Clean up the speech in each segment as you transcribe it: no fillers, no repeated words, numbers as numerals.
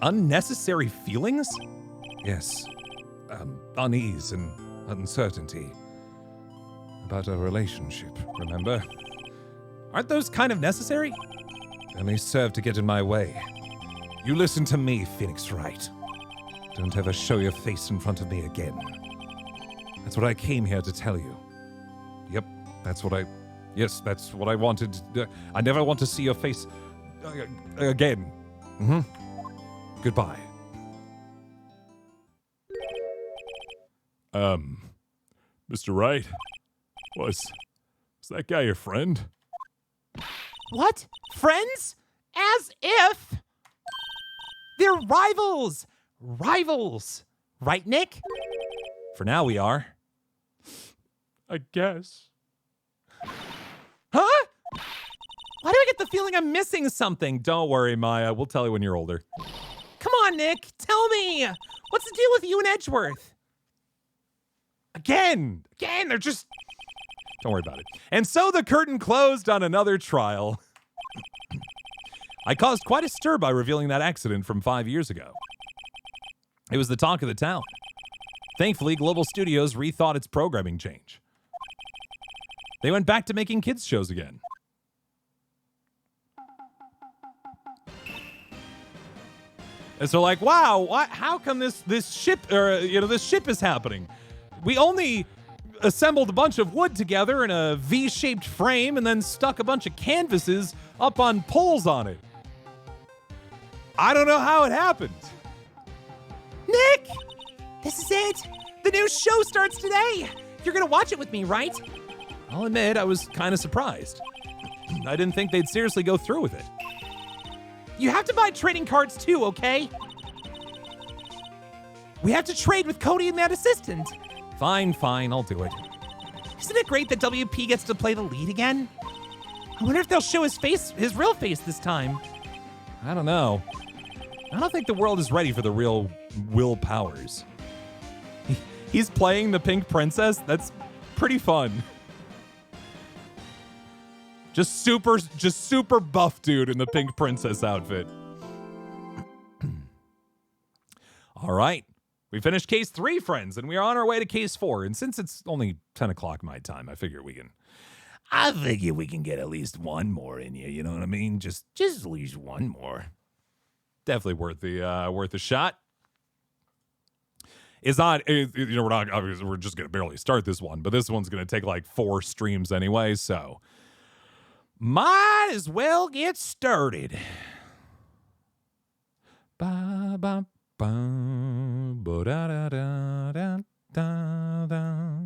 Unnecessary feelings? Yes. Unease and uncertainty. About our relationship, remember? Aren't those kind of necessary? They only serve to get in my way. You listen to me, Phoenix Wright. Don't ever show your face in front of me again. That's what I came here to tell you. Yep, that's what I wanted. I never want to see your face again. Goodbye. Mr. Wright, was that guy your friend? What? Friends? As if? They're rivals! Rivals! Right, Nick? For now we are. I guess. Huh? Why do I get the feeling I'm missing something? Don't worry, Maya. We'll tell you when you're older. Come on, Nick. Tell me. What's the deal with you and Edgeworth? Again, they're just... Don't worry about it. And so the curtain closed on another trial. I caused quite a stir by revealing that accident from 5 years ago. It was the talk of the town. Thankfully, Global Studios rethought its programming change. They went back to making kids shows again. And so like, wow, how come this ship is happening? We only assembled a bunch of wood together in a V-shaped frame and then stuck a bunch of canvases up on poles on it. I don't know how it happened. Nick! This is it! The new show starts today! You're gonna watch it with me, right? I'll admit, I was kind of surprised. I didn't think they'd seriously go through with it. You have to buy trading cards too, okay? We have to trade with Cody and that assistant. Fine, I'll do it. Isn't it great that WP gets to play the lead again? I wonder if they'll show his real face this time. I don't know. I don't think the world is ready for the real Will Powers. He's playing the Pink Princess? That's pretty fun. Just super buff dude in the Pink Princess outfit. All right. We finished case 3, friends, and we are on our way to case 4. And since it's only 10 o'clock my time, I figure we can get at least one more in you. You know what I mean? Just at least one more. Definitely worth the shot. It's not, we're not, obviously, we're just going to barely start this one, but this one's going to take like 4 streams anyway, so might as well get started. Ba ba ba ba da da da da da.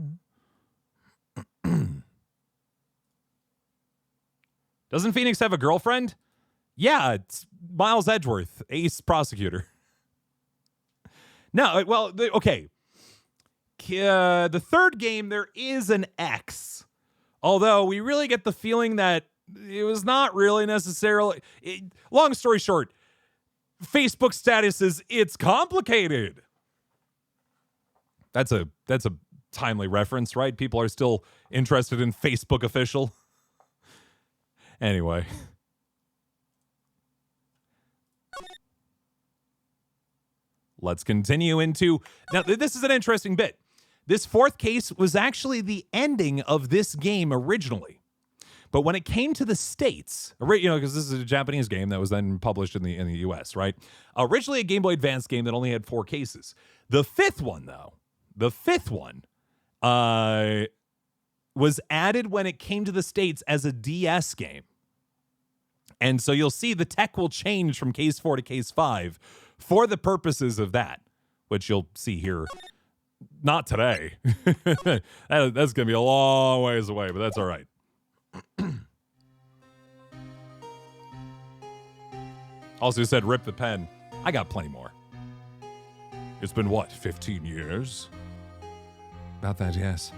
Doesn't Phoenix have a girlfriend? Yeah, it's Miles Edgeworth, ace prosecutor. No, well, okay. The third game, there is an X. Although we really get the feeling that it was not really necessarily... long story short, Facebook status is, it's complicated. That's a timely reference, right? People are still interested in Facebook official. Anyway... Let's continue into... Now, this is an interesting bit. This 4th case was actually the ending of this game originally. But when it came to the States, because this is a Japanese game that was then published in the US, right? Originally a Game Boy Advance game that only had 4 cases. The 5th one, though, was added when it came to the States as a DS game. And so you'll see the tech will change from case 4 to case 5 for the purposes of that, which you'll see here. Not today. That's going to be a long ways away, but that's all right. Also said, rip the pen. I got plenty more. It's been, 15 years? About that, yes.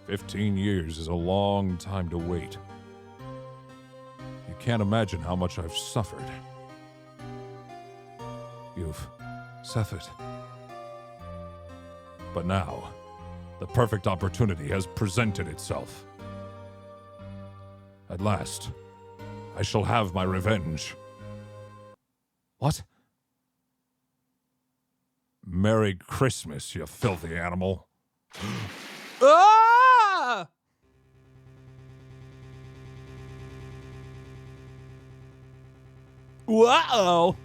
15 years is a long time to wait. You can't imagine how much I've suffered. You've suffered. But now, the perfect opportunity has presented itself. At last, I shall have my revenge. What? Merry Christmas, you filthy animal. Ah! Whoa!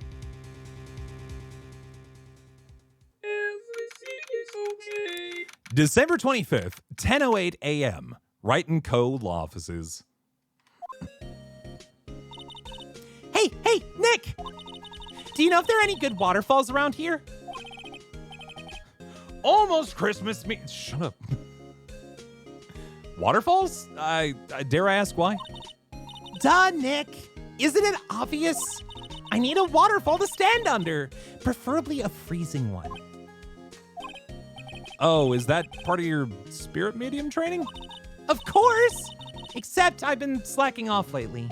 December 25th, 10:08 a.m. Wright & Co. law offices. Hey, Nick! Do you know if there are any good waterfalls around here? Almost Christmas shut up. Waterfalls? I dare I ask why? Duh, Nick. Isn't it obvious? I need a waterfall to stand under, preferably a freezing one. Oh, is that part of your spirit medium training? Of course! Except I've been slacking off lately.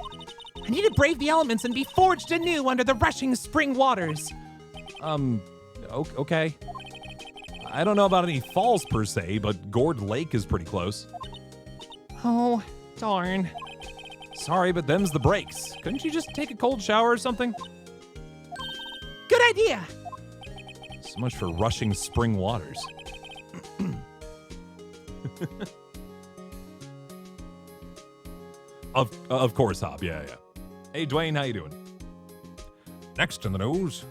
I need to brave the elements and be forged anew under the rushing spring waters. Okay. I don't know about any falls per se, but Gourd Lake is pretty close. Oh, darn. Sorry, but them's the breaks. Couldn't you just take a cold shower or something? Good idea! So much for rushing spring waters. Of course, Hop. Yeah. Hey, Dwayne, how you doing? Next in the news,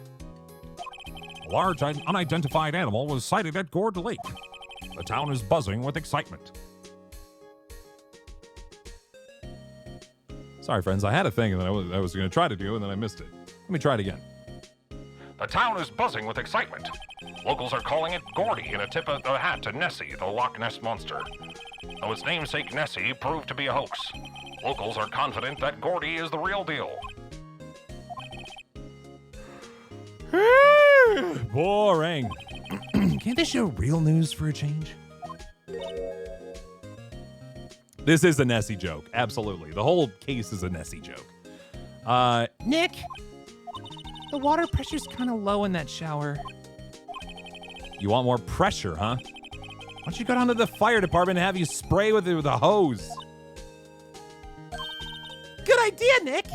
a large unidentified animal was sighted at Gourd Lake. The town is buzzing with excitement. Sorry, friends. I had a thing that I was going to try to do, and then I missed it. Let me try it again. The town is buzzing with excitement. Locals are calling it Gordy in a tip of the hat to Nessie, the Loch Ness Monster. Though its namesake Nessie proved to be a hoax, locals are confident that Gordy is the real deal. Boring. Can't they show real news for a change? This is a Nessie joke. Absolutely. The whole case is a Nessie joke. Nick, the water pressure's kind of low in that shower. You want more pressure, huh? Why don't you go down to the fire department and have you spray with it with a hose? Good idea, Nick!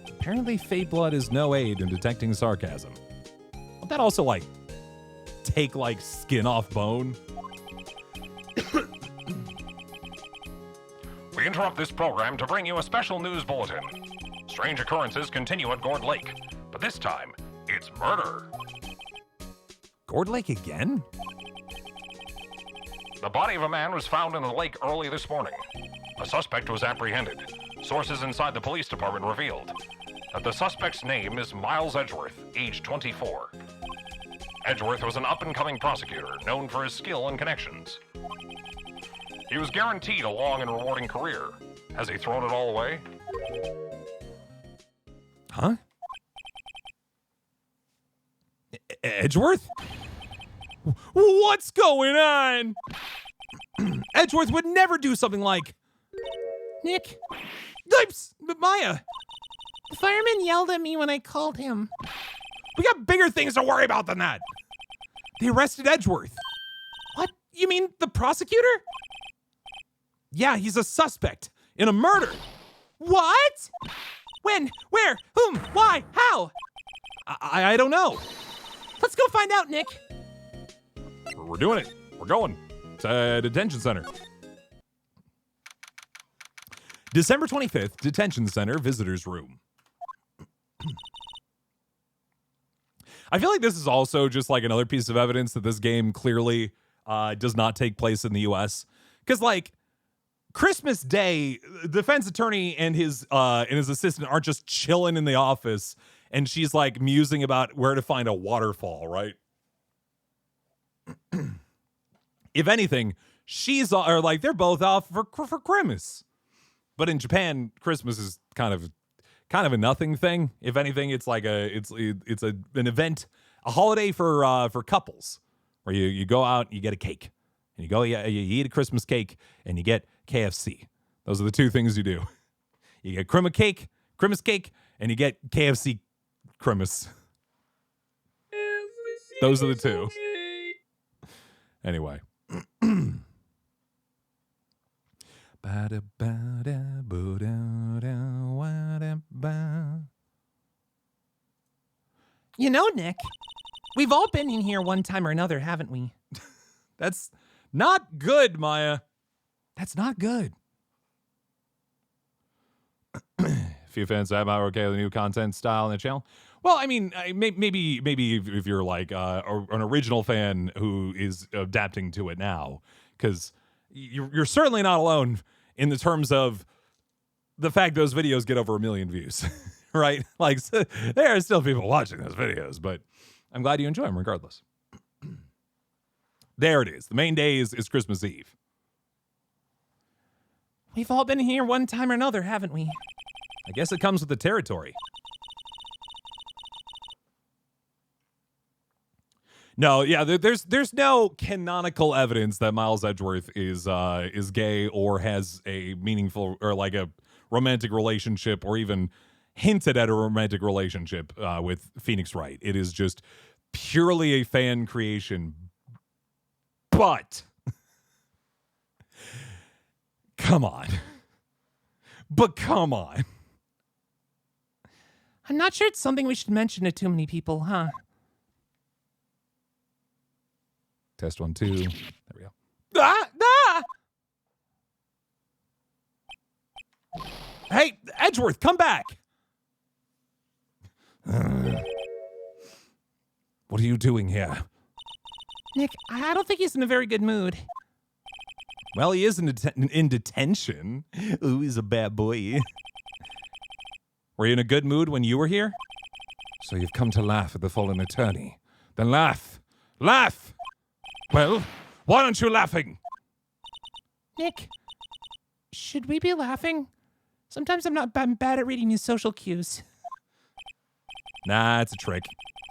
Apparently, fake blood is no aid in detecting sarcasm. Won't that also, take, skin off bone? We interrupt this program to bring you a special news bulletin. Strange occurrences continue at Gourd Lake, but this time, it's murder. Gourd Lake again? The body of a man was found in the lake early this morning. A suspect was apprehended. Sources inside the police department revealed that the suspect's name is Miles Edgeworth, age 24. Edgeworth was an up-and-coming prosecutor known for his skill and connections. He was guaranteed a long and rewarding career. Has he thrown it all away? Huh? Edgeworth? What's going on? Edgeworth would never do something like... Nick, Maya, the fireman yelled at me when I called him. we got bigger things to worry about than that. They arrested Edgeworth. What? You mean the prosecutor? Yeah, he's a suspect in a murder. What? When? Where? Whom? Why? How? I don't know. Let's go find out, Nick. We're doing it. We're going. It's a detention center. December 25th, detention center, visitors room. I feel like this is also just another piece of evidence that this game clearly does not take place in the U.S. Because Christmas Day, the defense attorney and his assistant aren't just chilling in the office, and she's musing about where to find a waterfall, right? If anything, they're both off for Christmas. But in Japan, Christmas is kind of a nothing thing. If anything, it's an event, a holiday for couples, where you go out and you get a cake, and you eat a Christmas cake, and you get KFC. Those are the two things you do. You get Christmas cake, and you get KFC Christmas. Those are the two. Anyway. You know, Nick, we've all been in here one time or another, haven't we? That's not good, Maya. That's not good. A few fans that might okay with the new content style in the channel. Well, I mean, maybe if you're like an original fan who is adapting to it now, because you're certainly not alone in the terms of the fact those videos get over 1 million views, right? Like, so there are still people watching those videos, but I'm glad you enjoy them regardless. There it is. The main day is Christmas Eve. We've all been here one time or another, haven't we? I guess it comes with the territory. No, yeah, there's no canonical evidence that Miles Edgeworth is gay or has a meaningful or like a romantic relationship or even hinted at a romantic relationship with Phoenix Wright. It is just purely a fan creation. But come on. But come on. I'm not sure it's something we should mention to too many people, huh? Test 1, 2. There we go. Hey, Edgeworth, come back. What are you doing here? Nick, I don't think he's in a very good mood. Well, he is in detention. Ooh, he's a bad boy. Were you in a good mood when you were here? So you've come to laugh at the fallen attorney. Then laugh. Laugh! Well, why aren't you laughing? Nick, should we be laughing? Sometimes I'm bad at reading his social cues. Nah, it's a trick.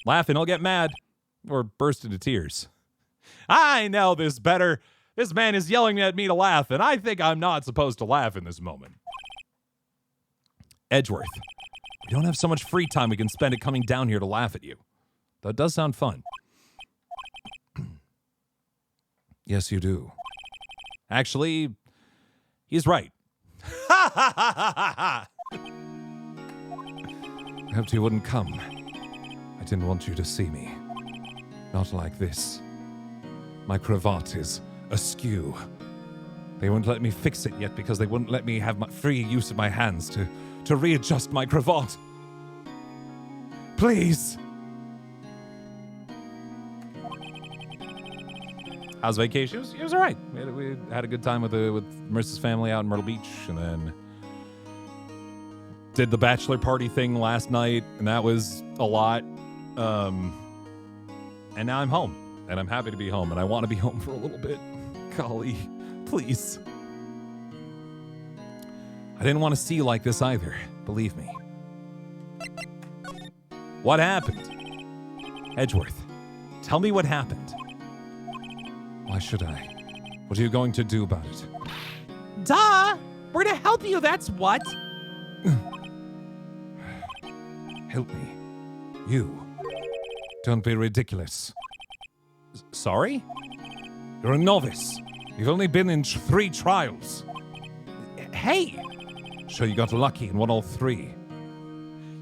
Laughing, I'll get mad. Or burst into tears. I know this better. This man is yelling at me to laugh, and I think I'm not supposed to laugh in this moment. Edgeworth, we don't have so much free time we can spend it coming down here to laugh at you. That does sound fun. Yes, you do. Actually, he's right. I hoped you wouldn't come. I didn't want you to see me. Not like this. My cravat is askew. They won't let me fix it yet because they wouldn't let me have my free use of my hands to readjust my cravat. Please. How's vacation? It was all right. We had a good time with Marissa's family out in Myrtle Beach, and then did the bachelor party thing last night, and that was a lot. And now I'm home, and I'm happy to be home, and I want to be home for a little bit. Golly, please. I didn't want to see you like this either, believe me. What happened? Edgeworth, tell me what happened. Why should I? What are you going to do about it? Duh! We're gonna help you, that's what! Help me. You. Don't be ridiculous. Sorry? You're a novice. You've only been in 3 trials. Hey! Sure you got lucky and won all 3.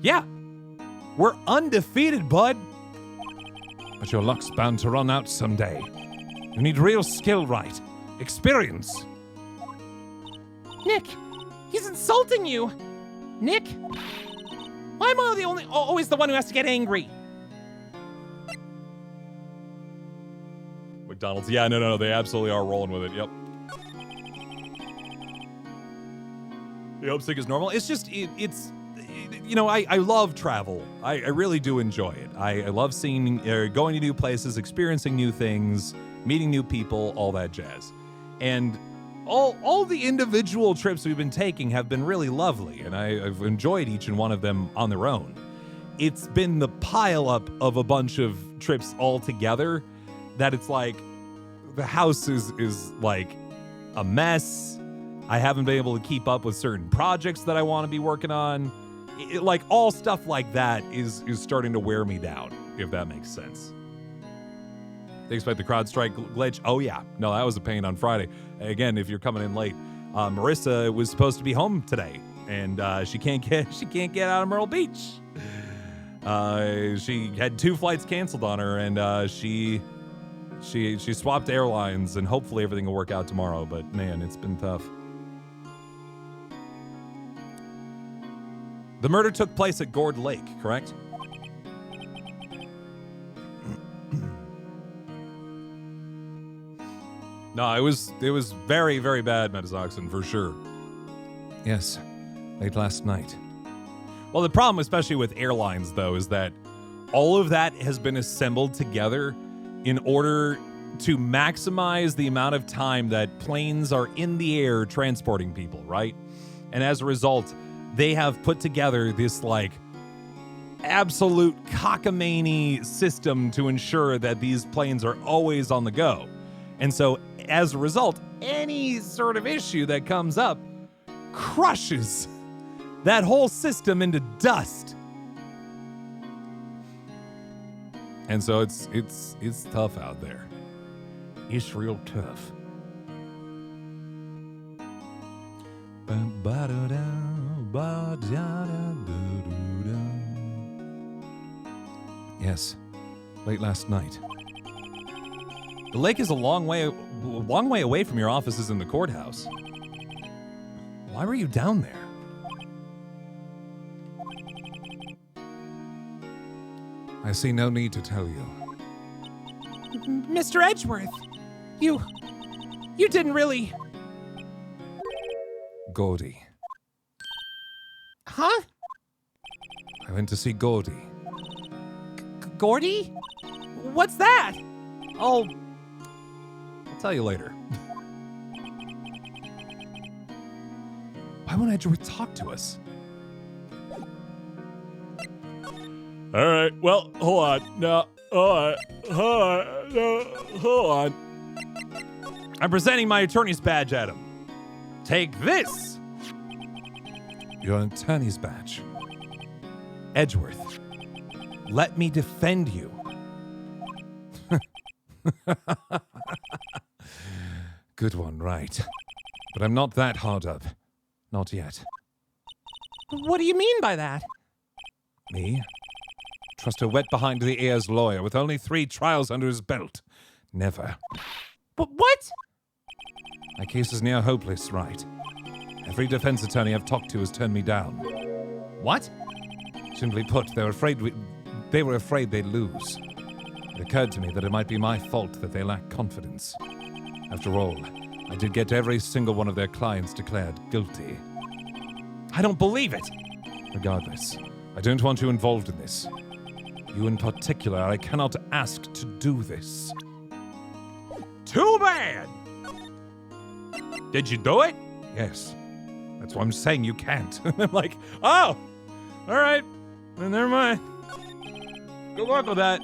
Yeah. We're undefeated, bud. But your luck's bound to run out someday. You need real skill, Wright. Experience. Nick, he's insulting you. Nick, why am I always the one who has to get angry? McDonald's. Yeah, no. They absolutely are rolling with it. Yep. The homesick is normal. It's just, it's you know, I love travel. I really do enjoy it. I love seeing, going to new places, experiencing new things, meeting new people, all that jazz. And all the individual trips we've been taking have been really lovely, and I've enjoyed each and one of them on their own. It's been the pile-up of a bunch of trips all together that it's like the house is like a mess. I haven't been able to keep up with certain projects that I want to be working on. Like all stuff like that is starting to wear me down, if that makes sense. They expect the CrowdStrike glitch. Oh yeah, no, that was a pain on Friday. Again, if you're coming in late, Marissa was supposed to be home today, and she can't get out of Myrtle Beach. She had 2 flights canceled on her, and she swapped airlines, and hopefully everything will work out tomorrow. But man, it's been tough. The murder took place at Gourd Lake, correct? No, it was very, very bad, Metazoxin, for sure. Yes, late last night. Well, the problem, especially with airlines, though, is that all of that has been assembled together in order to maximize the amount of time that planes are in the air transporting people, right? And as a result, they have put together this, like, absolute cockamamie system to ensure that these planes are always on the go. And so, as a result, any sort of issue that comes up crushes that whole system into dust. And so it's tough out there. It's real tough. Yes, late last night. The lake is a long way away from your offices in the courthouse. Why were you down there? I see no need to tell you. Mr. Edgeworth, you didn't really... Gordy. Huh? I went to see Gordy. Gordy? What's that? I'll tell you later. Why won't Edgeworth talk to us? All right, well, hold on. No, hold on. I'm presenting my attorney's badge at him. Take this. Your attorney's badge. Edgeworth, let me defend you. Good one, right. But I'm not that hard up. Not yet. What do you mean by that? Me? Trust a wet behind the ears lawyer with only 3 trials under his belt. Never. But what? My case is near hopeless, right? Every defense attorney I've talked to has turned me down. What? Simply put, they were afraid they'd lose. It occurred to me that it might be my fault that they lacked confidence. After all, I did get every single one of their clients declared guilty. I don't believe it. Regardless, I don't want you involved in this. You in particular, I cannot ask to do this. Too bad. Did you do it? Yes. That's why I'm saying you can't. I'm like, oh, all right. Then never mind. Good luck with that.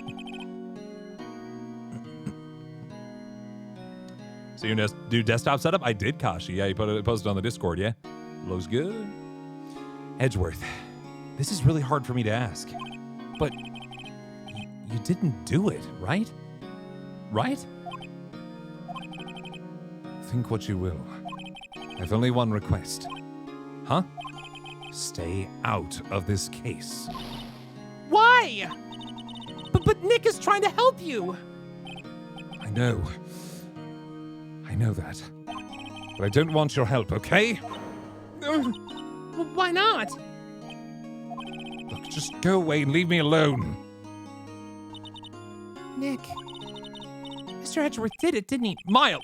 So you do desktop setup? I did, Kashi. Yeah, you posted on the Discord, yeah? Looks good. Edgeworth, this is really hard for me to ask. But you didn't do it, right? Right? Think what you will. I've only one request. Huh? Stay out of this case. Why? But Nick is trying to help you. I know that. But I don't want your help, okay? Why not? Look, just go away and leave me alone. Nick. Mr. Edgeworth did it, didn't he? Maya,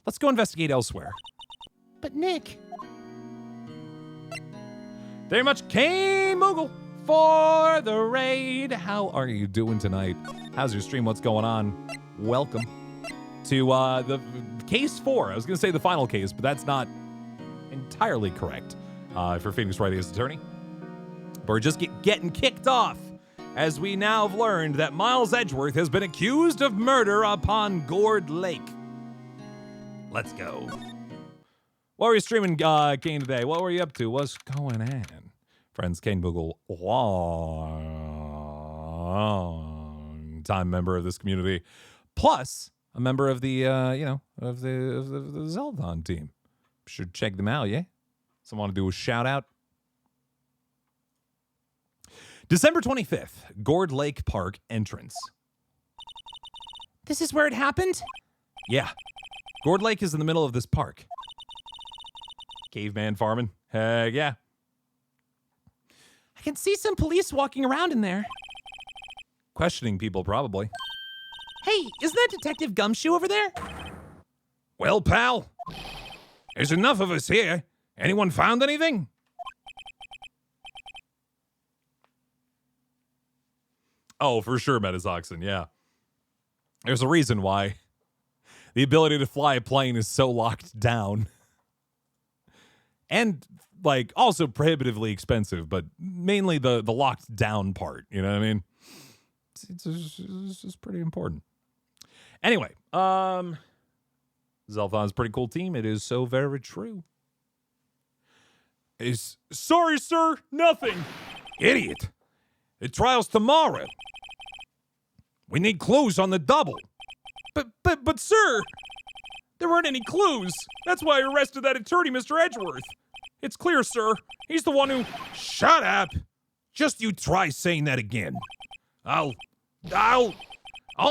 let's go investigate elsewhere. But Nick. Very much Kane Moogle for the raid. How are you doing tonight? How's your stream? What's going on? Welcome to the case 4. I was going to say the final case, but that's not entirely correct for Phoenix Wright as attorney. But we're just getting kicked off as we now have learned that Miles Edgeworth has been accused of murder upon Gourd Lake. Let's go. What were you streaming, Kane, today? What were you up to? What's going on? Friends, Kane Boogle, long-time member of this community, plus a member of the, of the Zeldon team. Should check them out, yeah? Someone want to do a shout-out? December 25th, Gourd Lake Park entrance. This is where it happened? Yeah. Gourd Lake is in the middle of this park. Caveman farming. Heck yeah. I can see some police walking around in there. Questioning people, probably. Hey, isn't that Detective Gumshoe over there? Well, pal, there's enough of us here. Anyone found anything? Oh, for sure, Metazoxin, yeah. There's a reason why the ability to fly a plane is so locked down. And, like, also prohibitively expensive, but mainly the locked down part, you know what I mean? It's just pretty important. Anyway, Zelthon's a pretty cool team. It is so very true. Sorry, sir, nothing. Idiot. The trial's tomorrow. We need clues on the double. But, sir, there weren't any clues. That's why I arrested that attorney, Mr. Edgeworth. It's clear, sir. He's the one who... Shut up. Just you try saying that again. I'll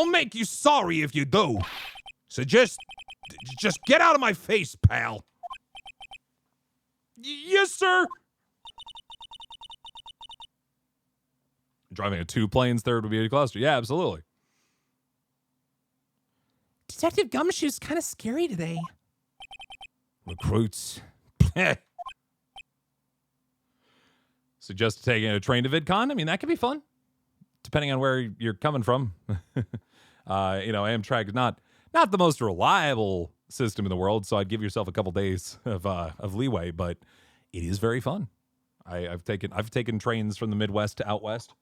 make you sorry if you do. So just get out of my face, pal. Yes, sir. Driving a 2 planes, third would be a cluster. Yeah, absolutely. Detective Gumshoe's kind of scary today. Recruits. Suggest taking a train to VidCon? I mean, that could be fun. Depending on where you're coming from. Amtrak is not the most reliable system in the world, so I'd give yourself a couple days of leeway, but it is very fun. I've taken trains from the Midwest to out west.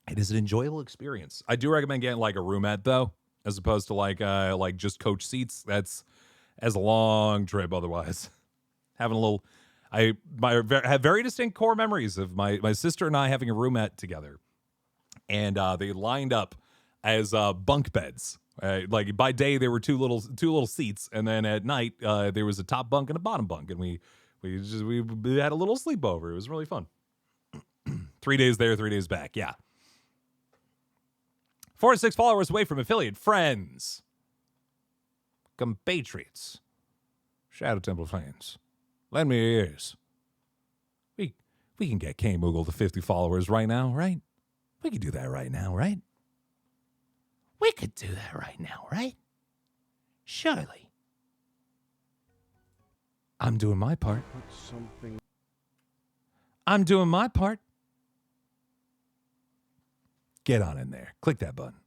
It is an enjoyable experience. I do recommend getting like a roomette though, as opposed to like just coach seats. That's a long trip otherwise. Having a little, I have very distinct core memories of my sister and I having a roomette together, and they lined up as bunk beds. Like by day there were two little seats, and then at night there was a top bunk and a bottom bunk, and we had a little sleepover. It was really fun. 3 days there, 3 days back. Yeah. 4 to 6 followers away from affiliate friends, compatriots, Shadow Temple fans. Lend me your ears. We can get K Moogle to 50 followers right now, right? We could do that right now, right? We could do that right now, right? Surely. I'm doing my part. I'm doing my part. Get on in there. Click that button.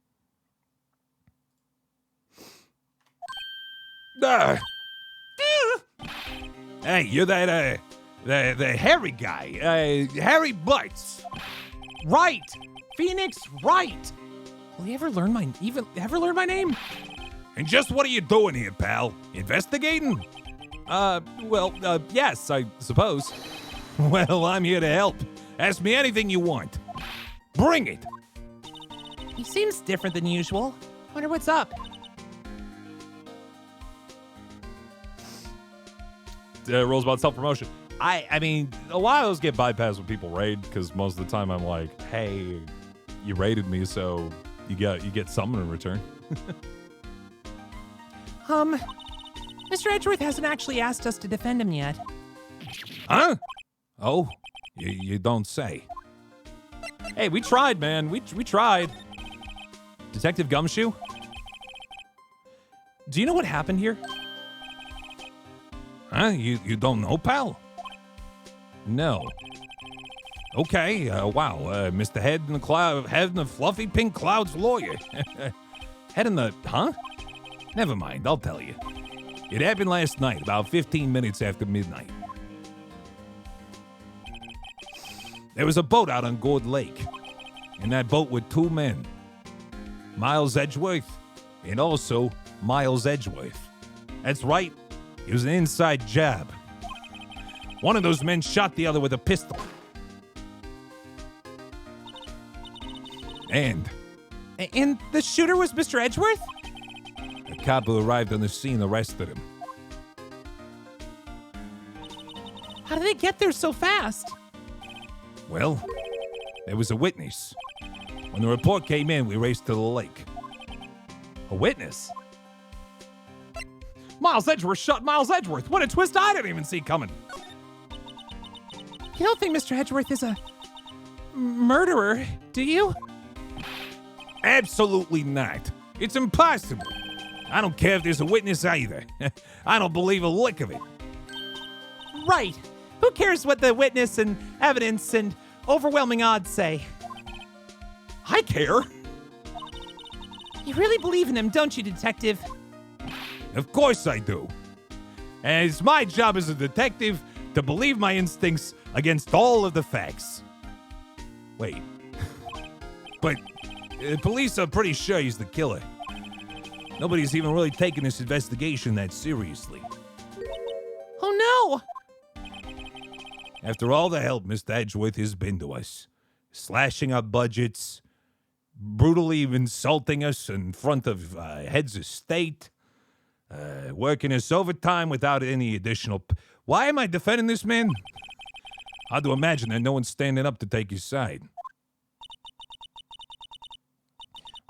Hey, you're that the hairy guy. Harry Butts. Wright. Phoenix Wright. Will he ever learn my name? And just what are you doing here, pal? Investigating? Yes, I suppose. Well, I'm here to help. Ask me anything you want. Bring it. He seems different than usual. Wonder what's up. Rules about self-promotion. I mean, a lot of those get bypassed when people raid, because most of the time I'm like, hey, you raided me, so you get something in return. Mr. Edgeworth hasn't actually asked us to defend him yet. Huh? Oh, you don't say. Hey, we tried, man. We tried. Detective Gumshoe? Do you know what happened here? Huh? You don't know, pal? No. Okay, wow. Mr. Head in the fluffy pink clouds lawyer. Head in the... Huh? Never mind, I'll tell you. It happened last night, about 15 minutes after midnight. There was a boat out on Gourd Lake. In that boat were 2 men. Miles Edgeworth and also Miles Edgeworth. That's right, it was an inside job. One of those men shot the other with a pistol. And the shooter was Mr. Edgeworth? the cop who arrived on the scene arrested him. How did they get there so fast? Well, there was a witness. When the report came in, we raced to the lake. A witness? Miles Edgeworth shot Miles Edgeworth. What a twist I didn't even see coming. You don't think Mr. Edgeworth is a murderer, do you? Absolutely not. It's impossible. I don't care if there's a witness either. I don't believe a lick of it. Right. Who cares what the witness and evidence and overwhelming odds say? I care. You really believe in him, don't you, Detective? Of course I do. And it's my job as a detective to believe my instincts against all of the facts. Wait. But the police are pretty sure he's the killer. Nobody's even really taken this investigation that seriously. Oh no! After all the help Mr. Edgeworth has been to us, slashing our budgets, brutally insulting us in front of heads of state, working us overtime without any additional... Why am I defending this man? Hard to imagine that no one's standing up to take his side.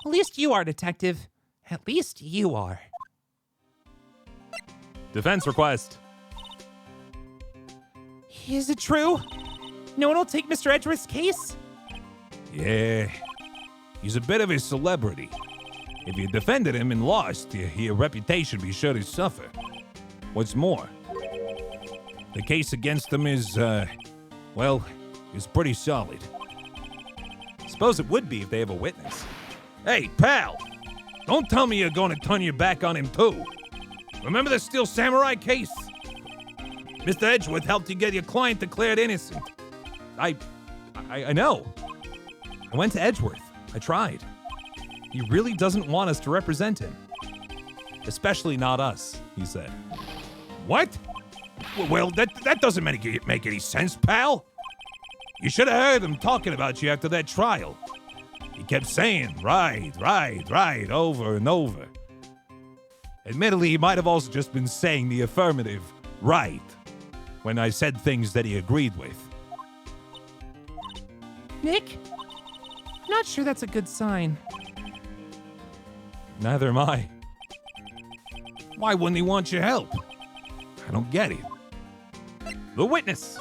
At least you are, Detective. At least you are. Defense request. Is it true? No one will take Mr. Edgeworth's case? Yeah. He's a bit of a celebrity. If you defended him and lost, your reputation would be sure to suffer. What's more, the case against him is, is pretty solid. Suppose it would be if they have a witness. Hey, pal! Don't tell me you're going to turn your back on him, too. Remember the Steel Samurai case? Mr. Edgeworth helped you get your client declared innocent. I know. I went to Edgeworth. I tried. He really doesn't want us to represent him. Especially not us, he said. What? Well, that doesn't make any sense, pal. You should have heard him talking about you after that trial. He kept saying, right, over and over. Admittedly, he might have also just been saying the affirmative, right, when I said things that he agreed with. Nick? I'm not sure that's a good sign. Neither am I. Why wouldn't he want your help? I don't get it. The witness.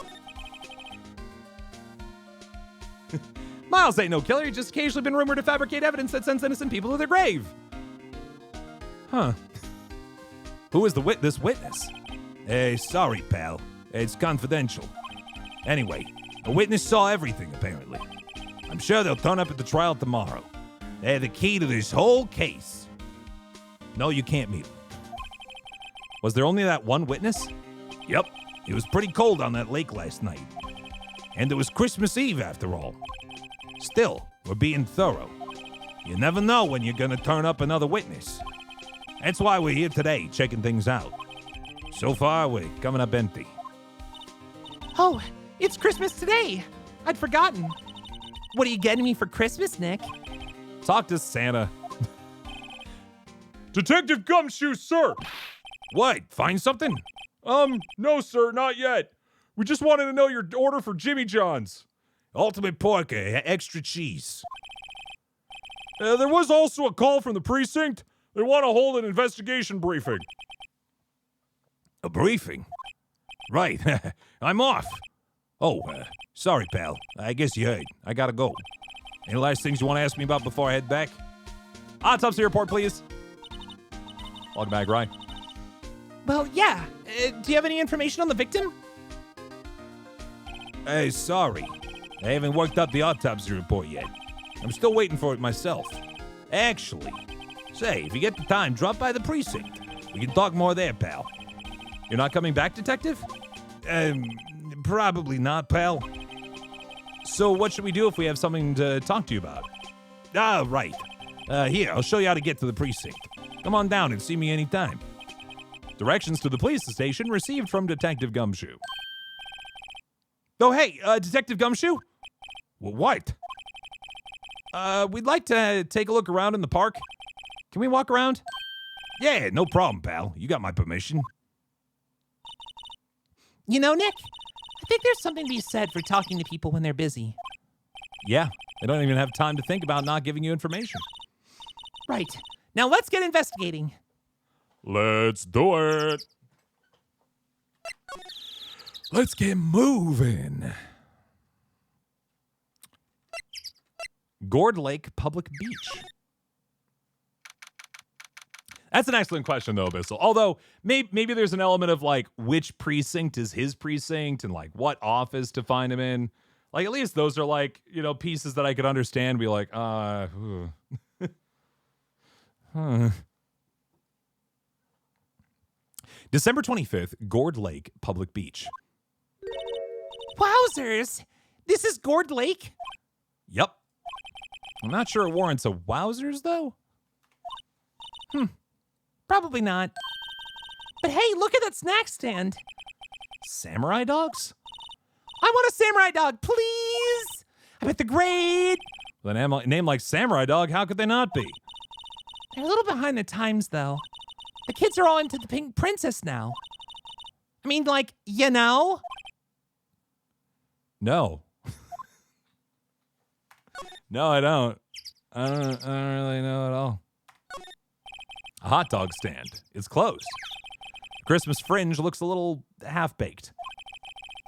Miles ain't no killer. He's just occasionally been rumored to fabricate evidence that sends innocent people to their grave. Huh. Who is this witness? Sorry, pal. It's confidential. Anyway, a witness saw everything, apparently. I'm sure they'll turn up at the trial tomorrow. They're the key to this whole case. No, you can't meet them. Was there only that one witness? Yep. It was pretty cold on that lake last night. And it was Christmas Eve, after all. Still, we're being thorough. You never know when you're gonna turn up another witness. That's why we're here today, checking things out. So far, we're coming up empty. Oh, it's Christmas today. I'd forgotten. What are you getting me for Christmas, Nick? Talk to Santa. Detective Gumshoe, sir! What? Find something? No, sir, not yet. We just wanted to know your order for Jimmy John's. Ultimate porker, extra cheese. There was also a call from the precinct. They want to hold an investigation briefing. A briefing? Right. I'm off. Oh, sorry, pal. I guess you heard. I gotta go. Any last things you want to ask me about before I head back? Autopsy report, please. Welcome back, Wright. Well, yeah. Do you have any information on the victim? Hey, sorry. I haven't worked up the autopsy report yet. I'm still waiting for it myself. Actually, say, if you get the time, drop by the precinct. We can talk more there, pal. You're not coming back, Detective? Probably not, pal. So what should we do if we have something to talk to you about? Right. Here, I'll show you how to get to the precinct. Come on down and see me anytime. Directions to the police station received from Detective Gumshoe. Oh, hey, Detective Gumshoe? What? We'd like to take a look around in the park. Can we walk around? Yeah, no problem, pal. You got my permission. You know, Nick, I I think there's something to be said for talking to people when they're busy. Yeah, they don't even have time to think about not giving you information. Right. Now let's get investigating. Let's do it. Let's get moving. Gourd Lake Public Beach. That's an excellent question, though, Abyssal. Although, maybe there's an element of, like, which precinct is his precinct and, like, what office to find him in. Like, at least those are, like, you know, pieces that I could understand. Be like, December 25th, Gourd Lake Public Beach. Wowzers! This is Gourd Lake? Yep. I'm not sure it warrants a wowzers, though. Probably not. But hey, look at that snack stand. Samurai dogs? I want a samurai dog, please! I bet they're great! With a name like Samurai Dog, how could they not be? They're a little behind the times, though. The kids are all into the Pink Princess now. I mean, like, you know? No. No, I don't. I don't really know at all. A hot dog stand. It's closed. Christmas fringe looks a little half-baked.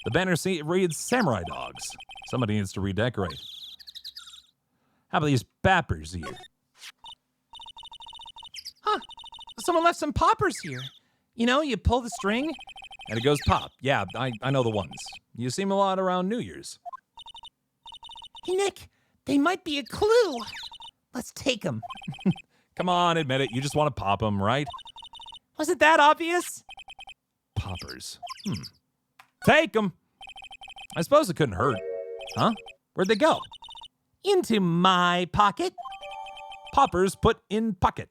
The banner reads Samurai Dogs. Somebody needs to redecorate. How about these bappers here? Huh. Someone left some poppers here. You know, you pull the string. And it goes pop. Yeah, I know the ones. You see them a lot around New Year's. Hey, Nick, they might be a clue. Let's take them. Come on, admit it. You just want to pop them, right? Was it that obvious? Poppers. Take them. I suppose it couldn't hurt. Huh? Where'd they go? Into my pocket. Poppers put in pocket.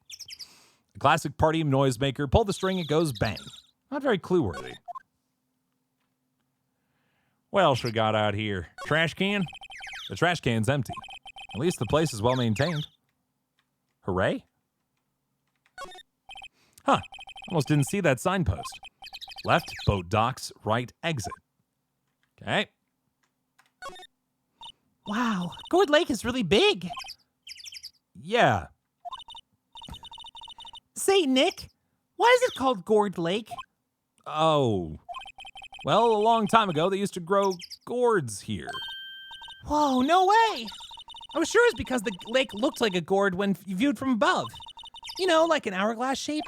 A classic party noisemaker. Pull the string, it goes bang. Not very clue-worthy. What else we got out here? Trash can? The trash can's empty. At least the place is well maintained. Hooray? Huh. Almost didn't see that signpost. Left, boat docks. Right, exit. Okay. Wow, Gourd Lake is really big. Yeah. Say, Nick, why is it called Gourd Lake? Oh. Well, a long time ago, they used to grow gourds here. Whoa, no way. I was sure it was because the lake looked like a gourd when viewed from above. You know, like an hourglass shape.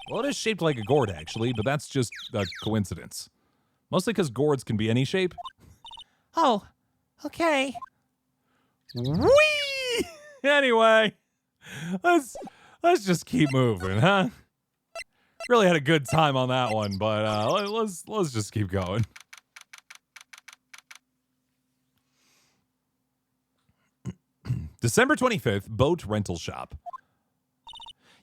Well, it is shaped like a gourd, actually, but that's just a coincidence. Mostly because gourds can be any shape. Oh, okay. Whee! Anyway, let's just keep moving, huh? Really had a good time on that one, but let's just keep going. December 25th, boat rental shop.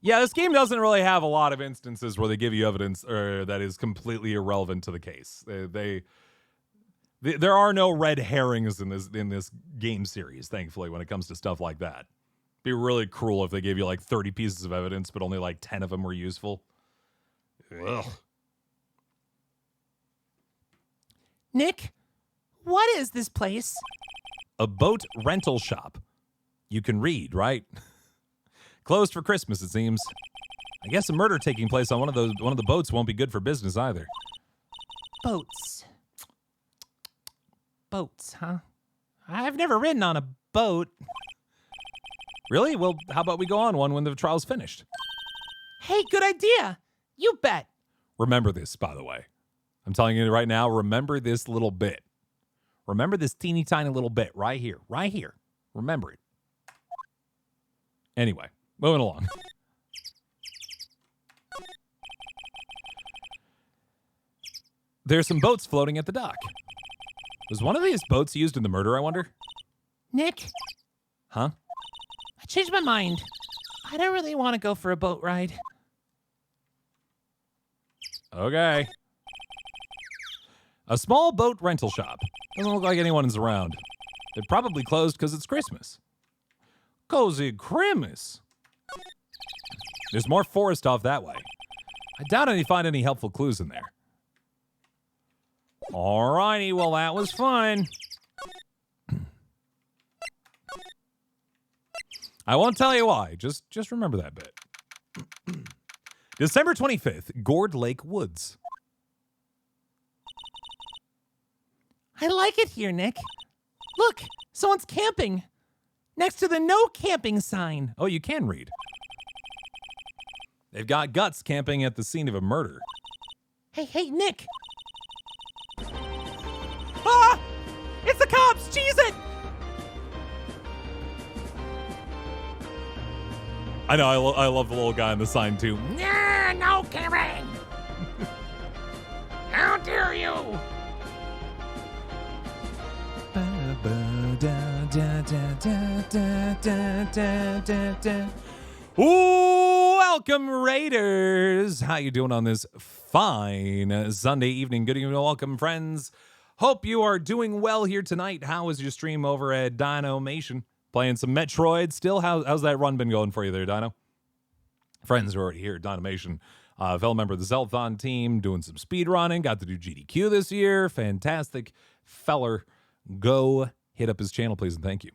Yeah, this game doesn't really have a lot of instances where they give you evidence that is completely irrelevant to the case. There are no red herrings in this game series, thankfully, when it comes to stuff like that. It'd be really cruel if they gave you like 30 pieces of evidence, but only like 10 of them were useful. Ugh. Nick, what is this place? A boat rental shop. You can read, right? Closed for Christmas, it seems. I guess a murder taking place on one of the boats won't be good for business either. Boats. Boats, huh? I've never ridden on a boat. Really? Well, how about we go on one when the trial's finished? Hey, good idea. You bet. Remember this, by the way. I'm telling you right now, remember this little bit. Remember this teeny tiny little bit right here. Right here. Remember it. Anyway, moving along. There's some boats floating at the dock. Was one of these boats used in the murder, I wonder? Nick? Huh? I changed my mind. I don't really want to go for a boat ride. Okay. A small boat rental shop. Doesn't look like anyone's around. They're probably closed because it's Christmas. Cozy Christmas. There's more forest off that way. I doubt you find any helpful clues in there. Alrighty, well, that was fun. I won't tell you why. Just remember that bit. December 25th, Gourd Lake Woods. I like it here, Nick. Look, someone's camping. Next to the no camping sign. Oh, you can read. They've got Guts camping at the scene of a murder. Hey, Nick. Ah! It's the cops! Cheese it! I know, I love the little guy on the sign, too. Nah, no camping! How dare you! Welcome, Raiders! How you doing on this fine Sunday evening? Good evening, welcome, friends. Hope you are doing well here tonight. How was your stream over at Dinomation? Playing some Metroid still? How's that run been going for you there, Dino? Friends who are already here at Dinomation. Fellow member of the Zelthon team, doing some speed running. Got to do GDQ this year. Fantastic feller. Go hit up his channel, please, and thank you.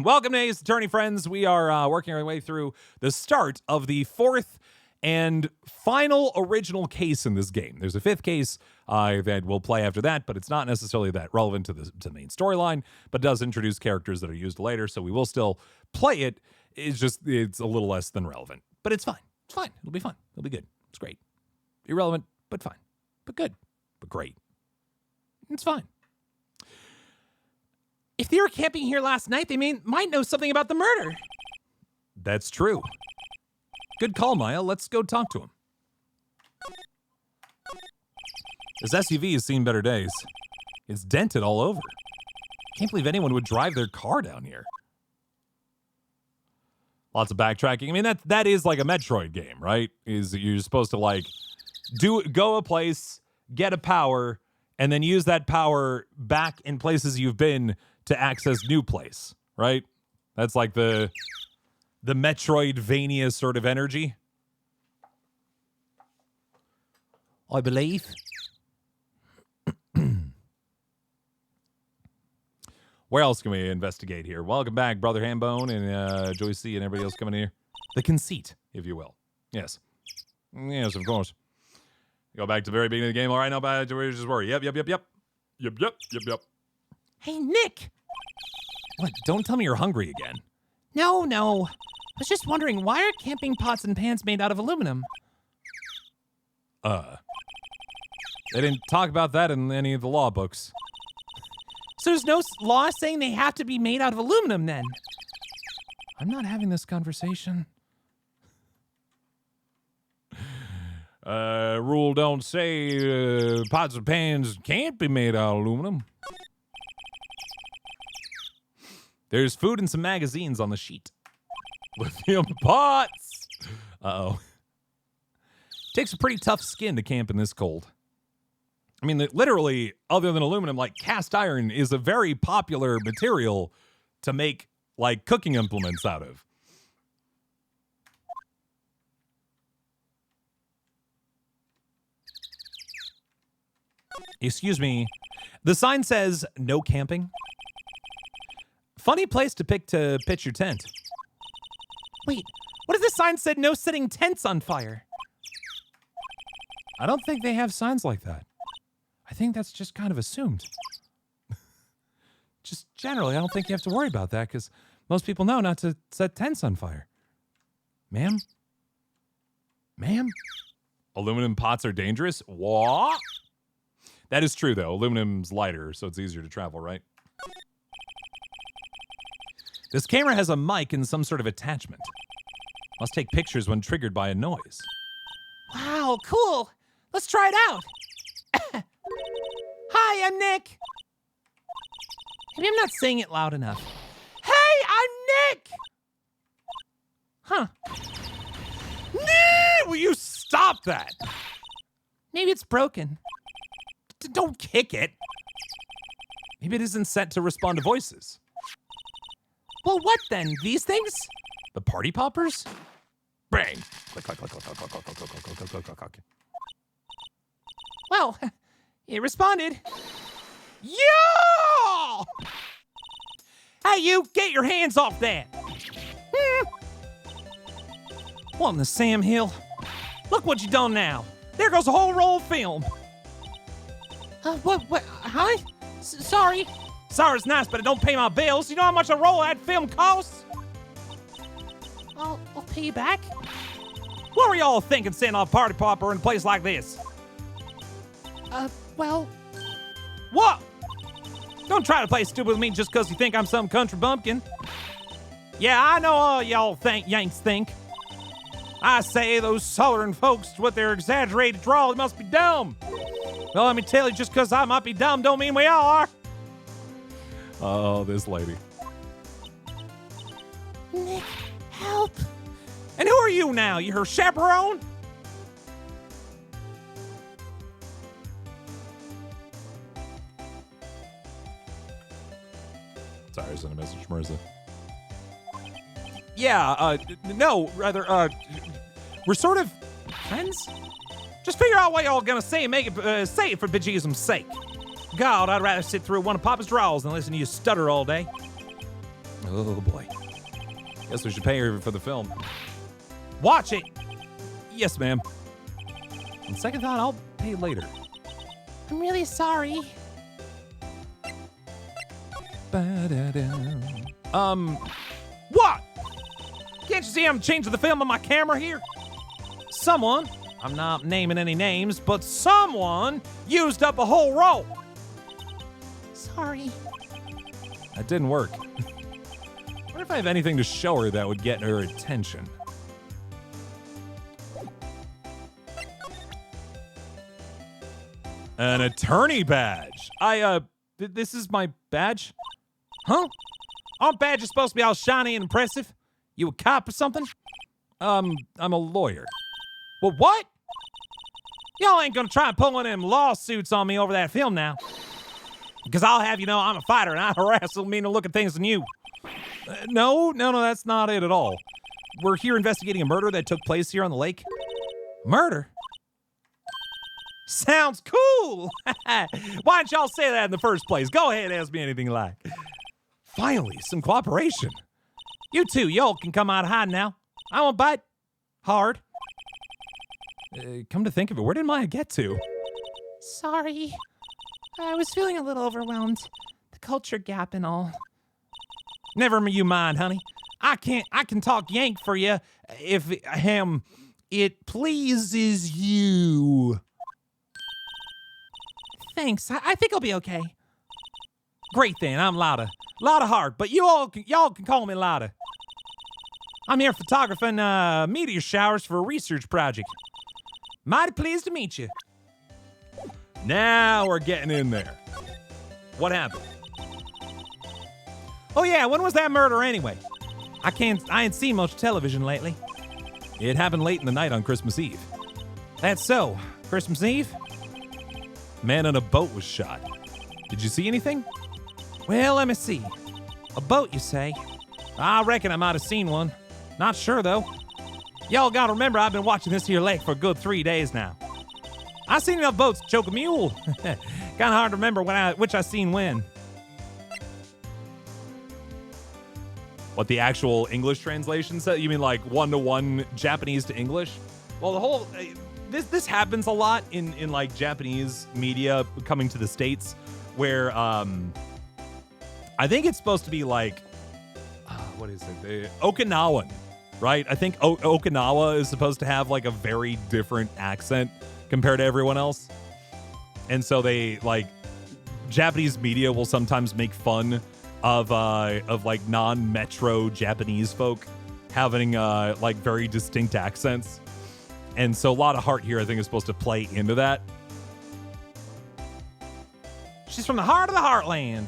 Welcome to Ace Attorney, friends. We are working our way through the start of the fourth and final original case in this game. There's a fifth case that we'll play after that, but it's not necessarily that relevant to the main storyline, but does introduce characters that are used later, so we will still play it. It's a little less than relevant, but it's fine. It's fine. It'll be fun. It'll be good. It's great. Irrelevant, but fine. But good. But great. It's fine. If they were camping here last night, they might know something about the murder. That's true. Good call, Maya. Let's go talk to him. This SUV has seen better days. It's dented all over. Can't believe anyone would drive their car down here. Lots of backtracking. I mean, that is like a Metroid game, right? Is you're supposed to like go a place, get a power, and then use that power back in places you've been to access new place, right? That's like the Metroidvania sort of energy. I believe. Where else can we investigate here? Welcome back, Brother Hambone and Joyce C. and everybody else coming here. The conceit, if you will. Yes. Yes, of course. Go back to the very beginning of the game. All right, now back to where you just were. Yep. Hey, Nick. What? Don't tell me you're hungry again. No. I was just wondering, why are camping pots and pans made out of aluminum? They didn't talk about that in any of the law books. So there's no law saying they have to be made out of aluminum then? I'm not having this conversation. Rule don't say pots and pans can't be made out of aluminum. There's food and some magazines on the sheet. Lithium pots! Uh-oh. Takes a pretty tough skin to camp in this cold. I mean, literally, other than aluminum, like cast iron is a very popular material to make, like, cooking implements out of. Excuse me. The sign says, no camping. Funny place to pick to pitch your tent. Wait, what if the sign said no setting tents on fire? I don't think they have signs like that. I think that's just kind of assumed. Just generally, I don't think you have to worry about that because most people know not to set tents on fire. Ma'am? Ma'am? Aluminum pots are dangerous? What? That is true, though. Aluminum's lighter, so it's easier to travel, right? This camera has a mic and some sort of attachment. Must take pictures when triggered by a noise. Wow, cool. Let's try it out. Hi, I'm Nick. Maybe I'm not saying it loud enough. Hey, I'm Nick! Huh. Will you stop that? Maybe it's broken. Don't kick it. Maybe it isn't set to respond to voices. Well, what then? These things? The party poppers? Bang! Click, click, click, click, click, click, click, click, click, click, click, click, click. Well, He responded, "Yeah! Hey, you, get your hands off that!" What in the Sam Hill? Look what you done now. There goes a whole roll of film. What, huh? Sorry. Sorry's nice, but it don't pay my bills. You know how much a roll of that film costs? I'll pay you back. What were y'all thinking sending off party popper in a place like this? Well... What? Don't try to play stupid with me just because you think I'm some country bumpkin. Yeah, I know all y'all Yanks think. I say those southern folks with their exaggerated drawl must be dumb. Well, let me tell you, just because I might be dumb don't mean we all are. Oh, this lady. Nick, help. And who are you now? You her chaperone? Sorry, I sent a message, Marissa. Yeah, no, rather, we're sort of friends? Just figure out what y'all gonna say and make it, say it for bejesusum's sake. God, I'd rather sit through one of Papa's draws than listen to you stutter all day. Oh, boy. Guess we should pay her for the film. Watch it! Yes, ma'am. On second thought, I'll pay later. I'm really sorry. What? Can't you see I'm changing the film on my camera here? Someone, I'm not naming any names, but someone used up a whole roll. Sorry. That didn't work. What if I have anything to show her that would get her attention? An attorney badge. This is my badge? Huh? Aren't badges supposed to be all shiny and impressive? You a cop or something? I'm a lawyer. Well, what? Y'all ain't gonna try and pull one of them lawsuits on me over that film now. Because I'll have you know I'm a fighter and I harass little meaner looking things than you. No, that's not it at all. We're here investigating a murder that took place here on the lake. Murder? Sounds cool! Why didn't y'all say that in the first place? Go ahead and ask me anything you like. Finally, some cooperation. You two, y'all can come out of hiding now. I won't bite. Hard. Come to think of it, where did Maya get to? Sorry. I was feeling a little overwhelmed. The culture gap and all. Never you mind, honey. I can talk Yank for you if it pleases you. Thanks. I think I'll be okay. Great then. I'm Lotta Hart, but y'all can call me Lotta. I'm here photographing meteor showers for a research project. Mighty pleased to meet you. Now we're getting in there. What happened? Oh yeah, when was that murder anyway? I ain't seen much television lately. It happened late in the night on Christmas Eve. That's so. Christmas Eve? Man on a boat was shot. Did you see anything? Well, let me see. A boat, you say? I reckon I might have seen one. Not sure, though. Y'all gotta remember I've been watching this here lake for a good 3 days now. I seen enough boats to choke a mule. Kinda hard to remember which I seen when. What, the actual English translation said? You mean like one-to-one Japanese to English? Well, the whole... This happens a lot in like Japanese media coming to the States where I think it's supposed to be like, what is it? Okinawan, right? I think Okinawa is supposed to have like a very different accent compared to everyone else. And so they like, Japanese media will sometimes make fun of like non-metro Japanese folk having like very distinct accents. And so a lot of heart here, I think, is supposed to play into that. She's from the heart of the heartland.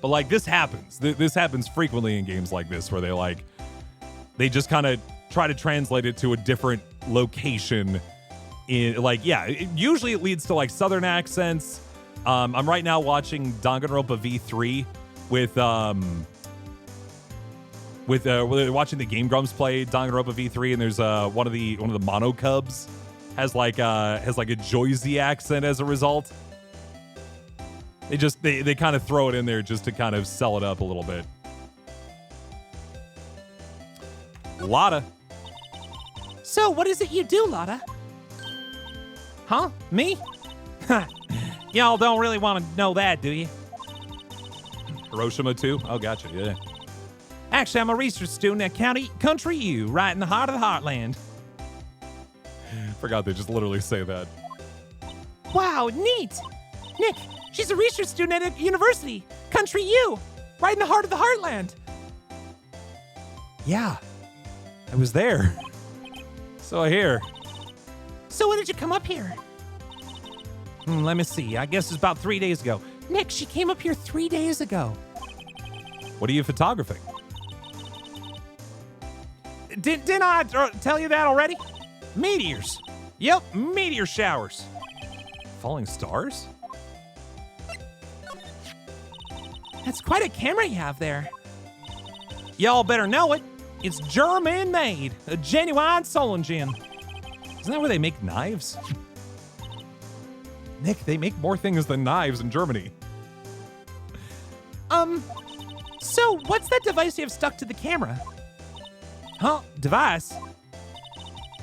But like this happens. This happens frequently in games like this where they just kind of try to translate it to a different location. Usually it leads to like southern accents. I'm right now watching Danganronpa V3 with watching the Game Grumps play Danganronpa V3, and there's one of the Mono Cubs has like a Joyzy accent as a result. They kind of throw it in there just to kind of sell it up a little bit. Lotta. So, what is it you do, Lotta? Huh? Me? Y'all don't really want to know that, do you? Hiroshima too? Oh, gotcha, yeah. Actually, I'm a research student at Country U, right in the heart of the heartland. Forgot they just literally say that. Wow, neat! Nick, she's a research student at a university, Country U, right in the heart of the heartland. Yeah, I was there. So I hear. So when did you come up here? Let me see. I guess it's about 3 days ago. Nick, she came up here 3 days ago. What are you photographing? Didn't I tell you that already? Meteors. Yep, meteor showers. Falling stars? That's quite a camera you have there. Y'all better know it. It's German-made, a genuine soul engine. Isn't that where they make knives? Nick, they make more things than knives in Germany. So what's that device you have stuck to the camera? Huh? Device?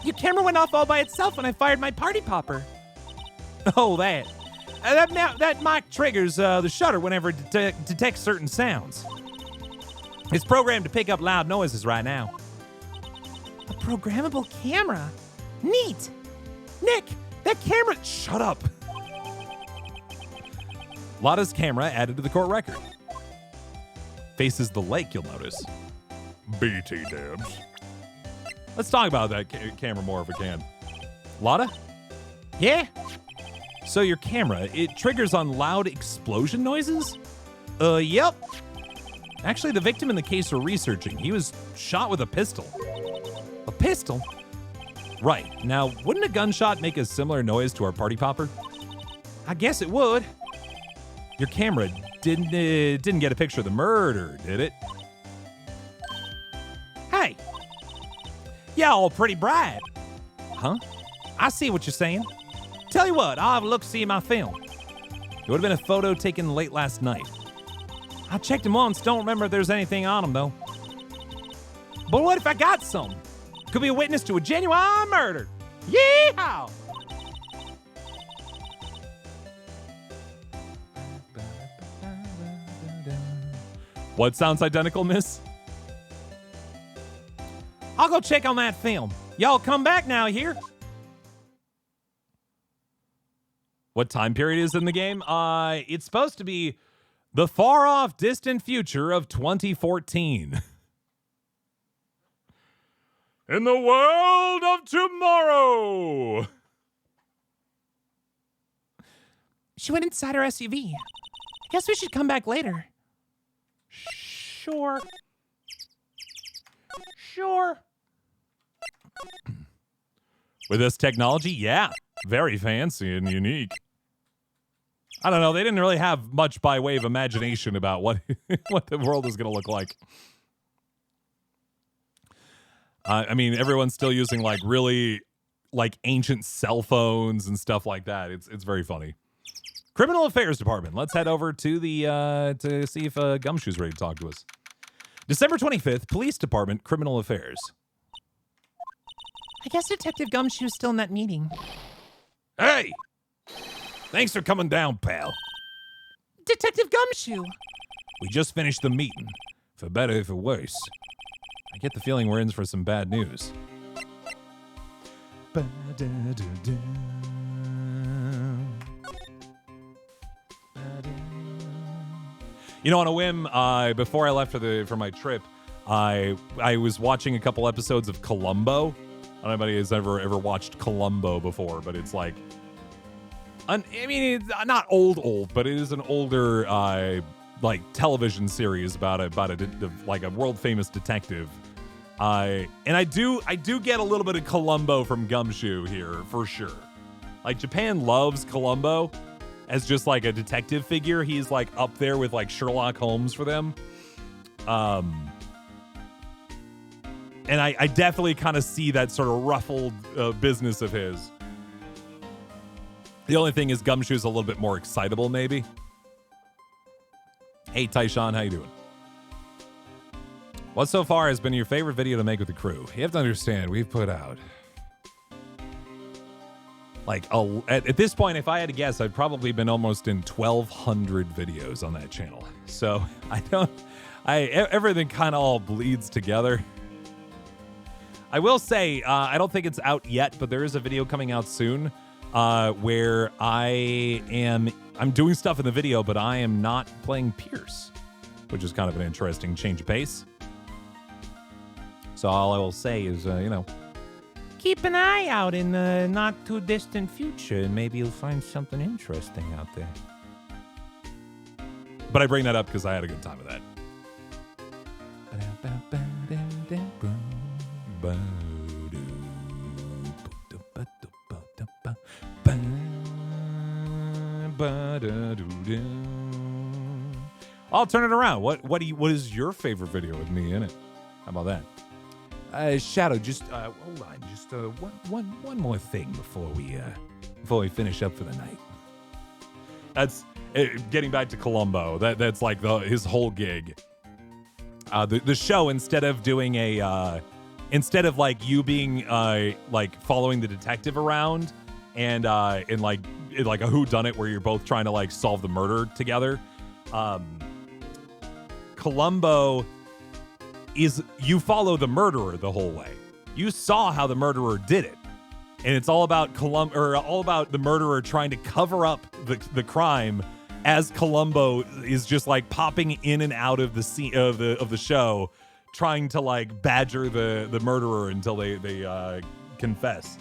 Your camera went off all by itself when I fired my party popper. Oh, that. That mic triggers the shutter whenever it detects certain sounds. It's programmed to pick up loud noises right now. A programmable camera? Neat! Nick, that camera... Shut up. Lotta's camera added to the court record. Faces the lake, you'll notice. BT Debs. Let's talk about that camera more if we can. Lotta? Yeah? So your camera, it triggers on loud explosion noises? Yep. Actually, the victim in the case we're researching, he was shot with a pistol. A pistol? Right. Now, wouldn't a gunshot make a similar noise to our party popper? I guess it would. Your camera didn't get a picture of the murder, did it? Hey. Y'all pretty bright. Huh? I see what you're saying. Tell you what, I'll have a look-see at my film. It would have been a photo taken late last night. I checked him once, don't remember if there's anything on him, though. But what if I got some? Could be a witness to a genuine murder. Yeehaw! What sounds identical, miss? I'll go check on that film. Y'all come back now, here. What time period is in the game? It's supposed to be the far-off distant future of 2014. In the world of tomorrow! She went inside her SUV. Guess we should come back later. Sure. With this technology, yeah, very fancy and unique. I don't know, they didn't really have much by way of imagination about what the world is going to look like. I mean, everyone's still using like really like ancient cell phones and stuff like that. It's very funny. Criminal Affairs Department. Let's head over to the to see if Gumshoe's ready to talk to us. December 25th, Police Department, Criminal Affairs. I guess Detective Gumshoe's still in that meeting. Hey! Thanks for coming down, pal. Detective Gumshoe! We just finished the meeting. For better or for worse. I get the feeling we're in for some bad news. You know, on a whim, before I left for my trip, I was watching a couple episodes of Columbo. I don't know if anybody has ever watched Columbo before, but it's like, I mean, it's not old, but it is an older like television series about a world famous detective. And I do get a little bit of Columbo from Gumshoe here for sure. Like Japan loves Columbo as just like a detective figure. He's like up there with like Sherlock Holmes for them. And I definitely kind of see that sort of ruffled business of his. The only thing is Gumshoe's a little bit more excitable, maybe. Hey, Tyshawn, how you doing? What so far has been your favorite video to make with the crew? You have to understand, we've put out like at this point, if I had to guess, I've probably been almost in 1,200 videos on that channel. So everything kind of all bleeds together. I will say, I don't think it's out yet, but there is a video coming out soon where I'm doing stuff in the video, but I am not playing Pierce, which is kind of an interesting change of pace. So all I will say is, keep an eye out in the not too distant future, and maybe you'll find something interesting out there. But I bring that up because I had a good time with that. I'll turn it around. What is your favorite video with me in it? How about that? Shadow, just hold on, just one more thing before we finish up for the night. That's getting back to Columbo. That's like his whole gig. The show, instead of doing instead of like you being like following the detective around and in like a whodunit where you're both trying to like solve the murder together, Columbo is you follow the murderer the whole way. You saw how the murderer did it, and it's all about all about the murderer trying to cover up the crime as Columbo is just like popping in and out of the scene of the show, trying to like badger the murderer until they confess.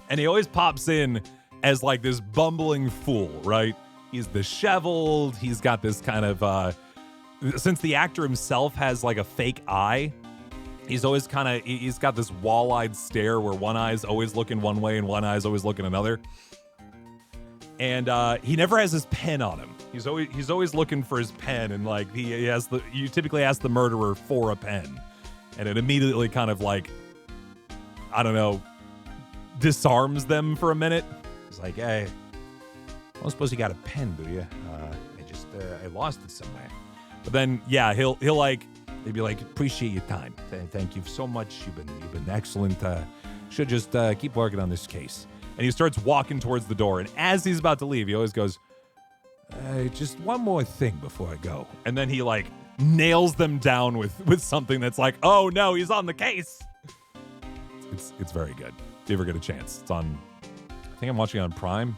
And he always pops in as like this bumbling fool, right? He's disheveled. He's got this kind of since the actor himself has like a fake eye, he's always he's got this wall-eyed stare where one eye's always looking one way and one eye's always looking another. And he never has his pen on him. He's always looking for his pen, and like you typically ask the murderer for a pen, and it immediately kind of like, I don't know, disarms them for a minute. It's like, hey, I don't suppose you got a pen, do you? I lost it somewhere. But then, yeah, he'll be like, appreciate your time. Thank you so much. You've been excellent. Should just keep working on this case. And he starts walking towards the door. And as he's about to leave, he always goes, just one more thing before I go. And then he like nails them down with something that's like, oh no, he's on the case. It's very good. If you ever get a chance, it's on. I think I'm watching it on Prime.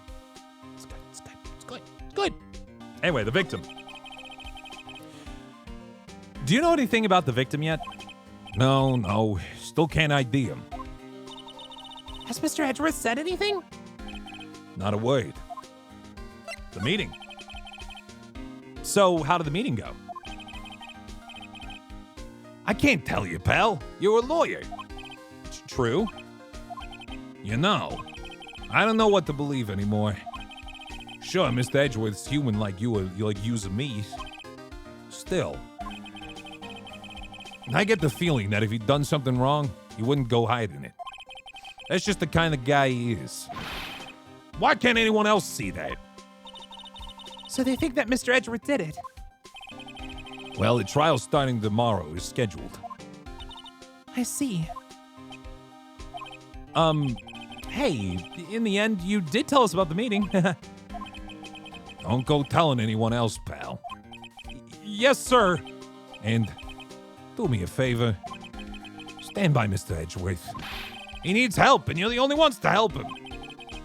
It's good. Anyway, The Victim. Do you know anything about The Victim yet? No, still can't ID him. Has Mr. Edgeworth said anything? Not a word. The meeting. So, how did the meeting go? I can't tell you, pal. You're a lawyer. True. You know, I don't know what to believe anymore. Sure, Mr. Edgeworth's human like you like using me. Still. And I get the feeling that if he'd done something wrong, he wouldn't go hiding it. That's just the kind of guy he is. Why can't anyone else see that? So they think that Mr. Edgeworth did it. Well, the trial's starting tomorrow is scheduled. I see. Hey, in the end, you did tell us about the meeting. Don't go telling anyone else, pal. Yes, sir. And do me a favor. Stand by Mr. Edgeworth. He needs help, and you're the only ones to help him.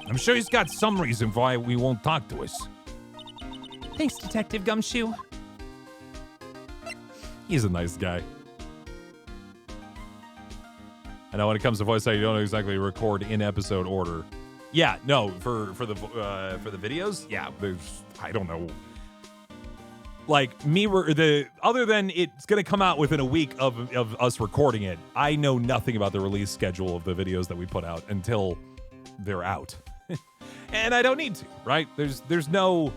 I'm sure he's got some reason why he won't talk to us. Thanks, Detective Gumshoe. He's a nice guy. I know when it comes to voice acting, you don't exactly record in episode order. Yeah, no, for the videos, yeah, there's, I don't know. Like other than it's gonna come out within a week of us recording it, I know nothing about the release schedule of the videos that we put out until they're out. And I don't need to, right? There's no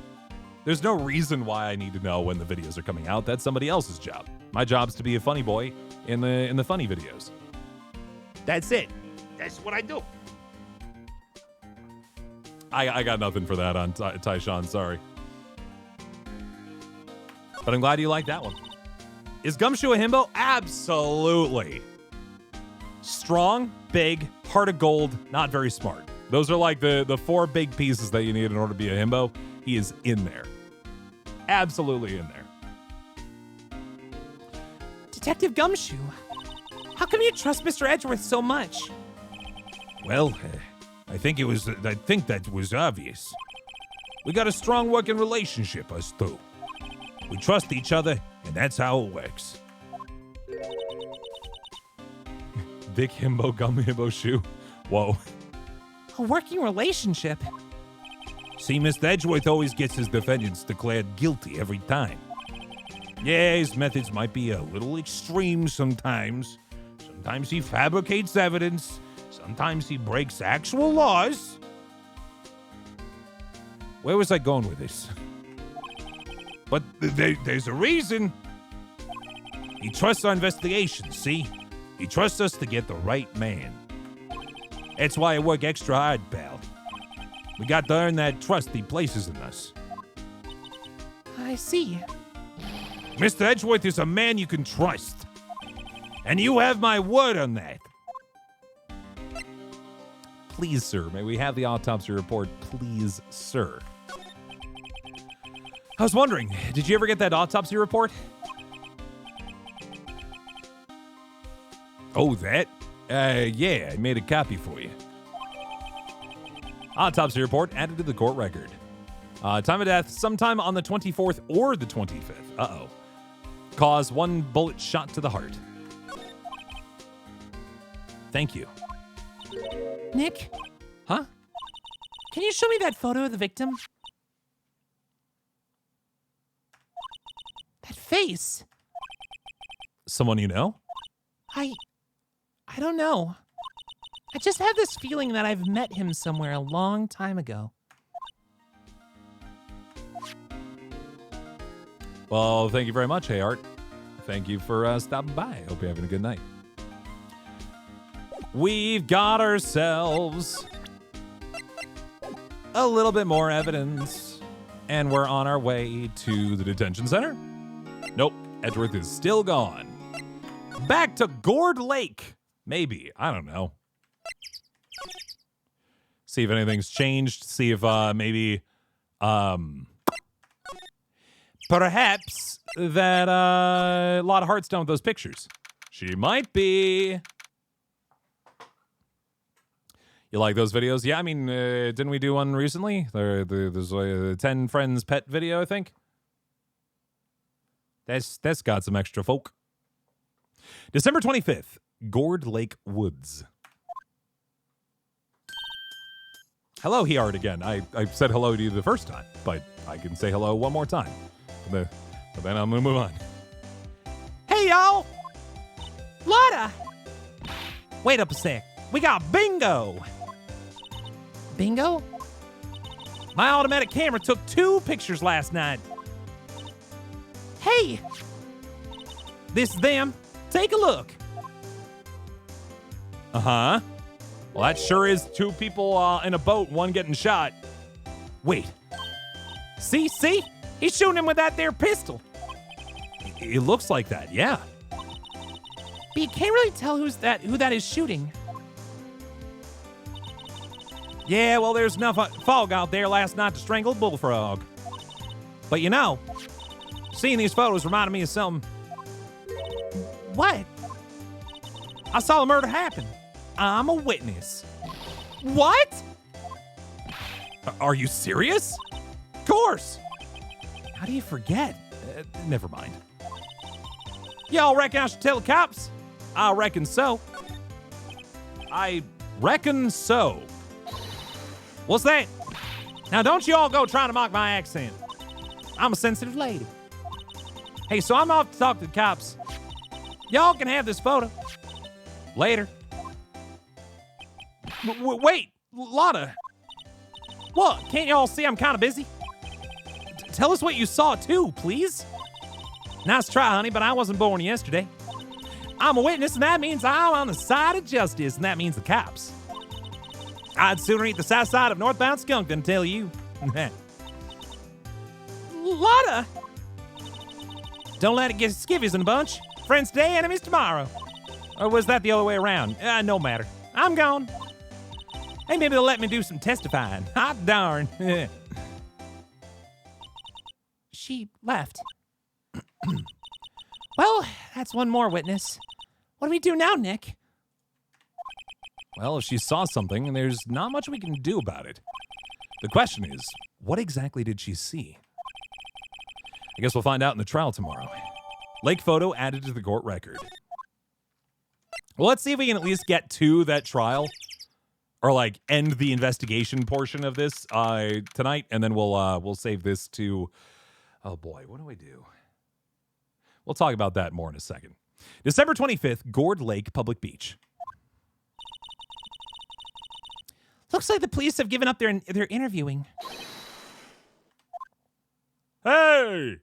reason why I need to know when the videos are coming out. That's somebody else's job. My job's to be a funny boy in the funny videos. That's it. That's what I do. I got nothing for that on Tyshawn, sorry. But I'm glad you like that one. Is Gumshoe a himbo? Absolutely. Strong, big, heart of gold, not very smart. Those are like the 4 big pieces that you need in order to be a himbo. He is in there. Absolutely in there. Detective Gumshoe, how come you trust Mr. Edgeworth so much? Well, I think that was obvious. We got a strong working relationship, us two. We trust each other, and that's how it works. Dick himbo, gum himbo shoe. Whoa. A working relationship? See, Mr. Edgeworth always gets his defendants declared guilty every time. Yeah, his methods might be a little extreme sometimes. Sometimes he fabricates evidence. Sometimes he breaks actual laws. Where was I going with this? But there's a reason. He trusts our investigation, see? He trusts us to get the right man. That's why I work extra hard, pal. We got to earn that trust he places in us. I see. Mr. Edgeworth is a man you can trust. And you have my word on that. Please, sir, may we have the autopsy report, please, sir? I was wondering, did you ever get that autopsy report? Oh, that? Yeah, I made a copy for you. Autopsy report added to the court record. Time of death, sometime on the 24th or the 25th. Uh-oh. Cause 1 bullet shot to the heart. Thank you. Nick, Huh? can you show me that photo of the victim? That face. Someone you know? I don't know. I just have this feeling that I've met him somewhere a long time ago. Well, thank you very much, Hey Art. Thank you for stopping by. Hope you're having a good night. We've got ourselves a little bit more evidence, and we're on our way to the detention center. Nope, Edgeworth is still gone. Back to Gourd Lake. Maybe. I don't know. See if anything's changed. See if maybe perhaps that a lot of hearts done with those pictures. She might be. You like those videos? Yeah, I mean, didn't we do one recently? There's a 10 friends pet video, I think. That's got some extra folk. December 25th, Gourd Lake Woods. Hello, he art again. I said hello to you the first time, but I can say hello one more time. But then I'm gonna move on. Hey, y'all! Lotta! Wait up a sec. We got bingo! Bingo? My automatic camera took 2 pictures last night. Hey! This is them. Take a look. Uh-huh. Well, that sure is 2 people in a boat, one getting shot. Wait. See? He's shooting him with that there pistol. It looks like that, yeah. But you can't really tell who that is shooting. Yeah, well, there's enough fog out there last night to strangle a bullfrog. But you know, Seeing these photos reminded me of something. what? I saw a murder happen. I'm a witness. What? Are you serious? Of course. How do you forget? Never mind. Y'all reckon I should tell the cops? I reckon so. I reckon so. What's that? Now don't you all go trying to mock my accent. I'm a sensitive lady. Hey, so I'm off to talk to the cops. Y'all can have this photo. Later. Wait, Lotta. What? Can't y'all see I'm kind of busy? Tell us what you saw too, please. Nice try, honey, but I wasn't born yesterday. I'm a witness, and that means I'm on the side of justice, and that means the cops. I'd sooner eat the south side of northbound skunk than tell you. Lotta! Don't let it get skivvies in a bunch. Friends today, enemies tomorrow. Or was that the other way around? No matter. I'm gone. Hey, maybe they'll let me do some testifying. Hot darn. She left. Well, that's one more witness. What do we do now, Nick? Well, if she saw something, there's not much we can do about it. The question is, what exactly did she see? I guess we'll find out in the trial tomorrow. Lake photo added to the court record. Well, let's see if we can at least get to that trial. Or, like, end the investigation portion of this tonight. And then we'll save this to... Oh, boy, what do we do? We'll talk about that more in a second. December 25th, Gourd Lake, Public Beach. Looks like the police have given up their interviewing. Hey!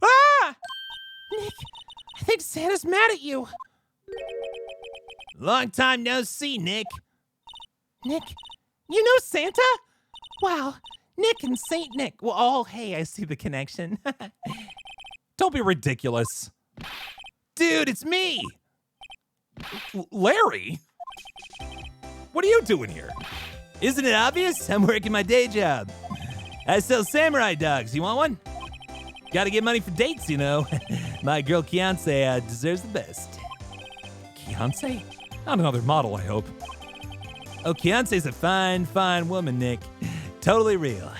Ah! Nick, I think Santa's mad at you. Long time no see, Nick. Nick, you know Santa? Wow, Nick and Saint Nick. Well, oh, hey, I see the connection. Don't be ridiculous. Dude, it's me. Larry? What are you doing here? Isn't it obvious? I'm working my day job. I sell samurai dogs. You want one? Gotta get money for dates, you know. My girl Kiance deserves the best. Kiance? Not another model, I hope. Oh, Kiance's a fine, fine woman, Nick. Totally real.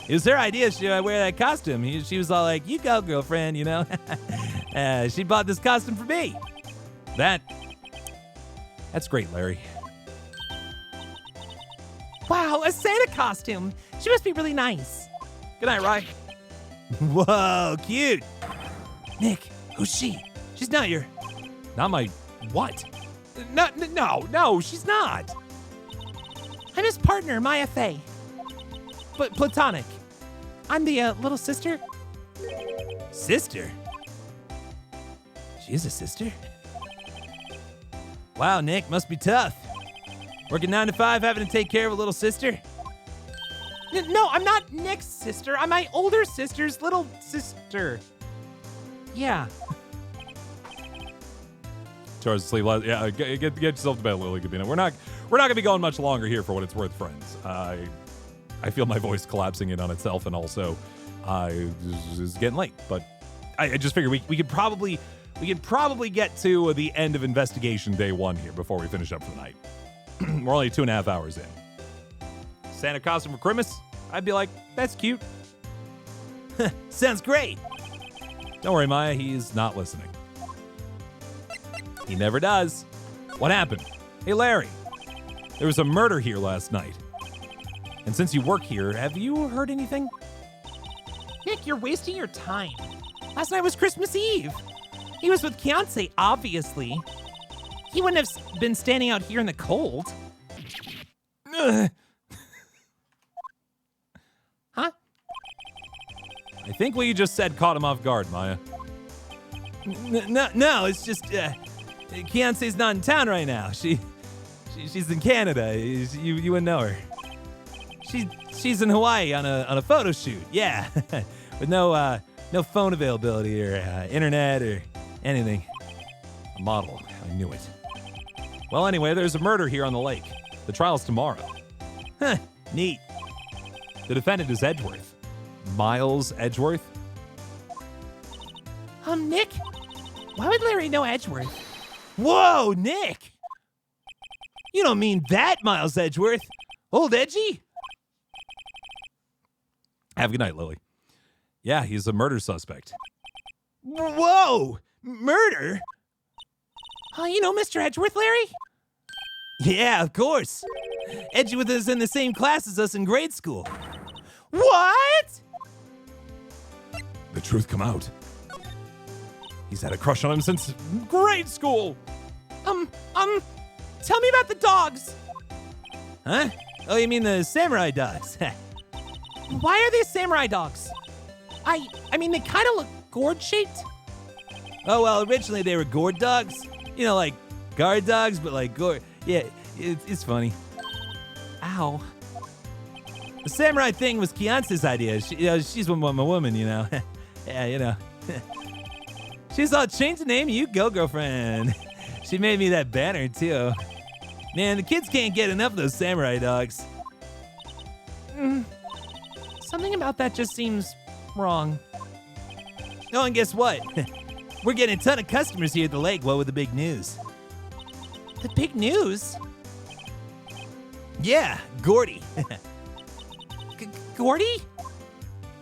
It was her idea should I wear that costume. She was all like, you go, girlfriend, you know. She bought this costume for me. That's great, Larry. Wow, a Santa costume. She must be really nice. Good night, Wright. Whoa, cute. Nick, who's she? She's not your... Not my... What? No, she's not. I'm his partner, Maya Faye. But platonic. I'm the little sister. Sister? She is a sister? Wow, Nick, must be tough. Working 9 to 5, having to take care of a little sister? No, I'm not Nick's sister. I'm my older sister's little sister. Yeah. Charles asleep. Yeah, get yourself to bed, Lily Gabina. We're not gonna be going much longer here for what it's worth, friends. I feel my voice collapsing in on itself, and also it's getting late. But I just figured we could probably get to the end of investigation day 1 here before we finish up for the night. We're only 2.5 hours in. Santa costume for Christmas? I'd be like, that's cute. Sounds great. Don't worry, Maya. He's not listening. He never does. What happened? Hey, Larry. There was a murder here last night. And since you work here, have you heard anything? Nick, you're wasting your time. Last night was Christmas Eve. He was with Kiance, obviously. He wouldn't have been standing out here in the cold. Huh? I think what you just said caught him off guard, Maya. No, it's just Kiance's not in town right now. She's in Canada. You wouldn't know her. She's in Hawaii on a photo shoot. Yeah, with no phone availability or internet or anything. A model. I knew it. Well, anyway, there's a murder here on the lake. The trial's tomorrow. Huh, neat. The defendant is Edgeworth. Miles Edgeworth? Nick? Why would Larry know Edgeworth? Whoa, Nick! You don't mean that Miles Edgeworth. Old Edgy? Have a good night, Lily. Yeah, he's a murder suspect. Whoa! Murder? Oh, you know Mr. Edgeworth, Larry? Yeah, of course. Edgeworth is in the same class as us in grade school. What? The truth come out. He's had a crush on him since grade school. Tell me about the dogs. Huh? Oh, you mean the samurai dogs? Why are they samurai dogs? I mean, they kind of look gourd-shaped. Oh, well, originally they were gourd dogs. You know, like guard dogs, but like gourd. Yeah, it's funny. Ow. The samurai thing was Kiance's idea. She's my woman, you know. Yeah, you know. She's all, change the name, you go, girlfriend. She made me that banner, too. Man, the kids can't get enough of those samurai dogs. Something about that just seems wrong. Oh, and guess what? We're getting a ton of customers here at the lake. What with the big news? The big news? Yeah, Gordy. Gordy?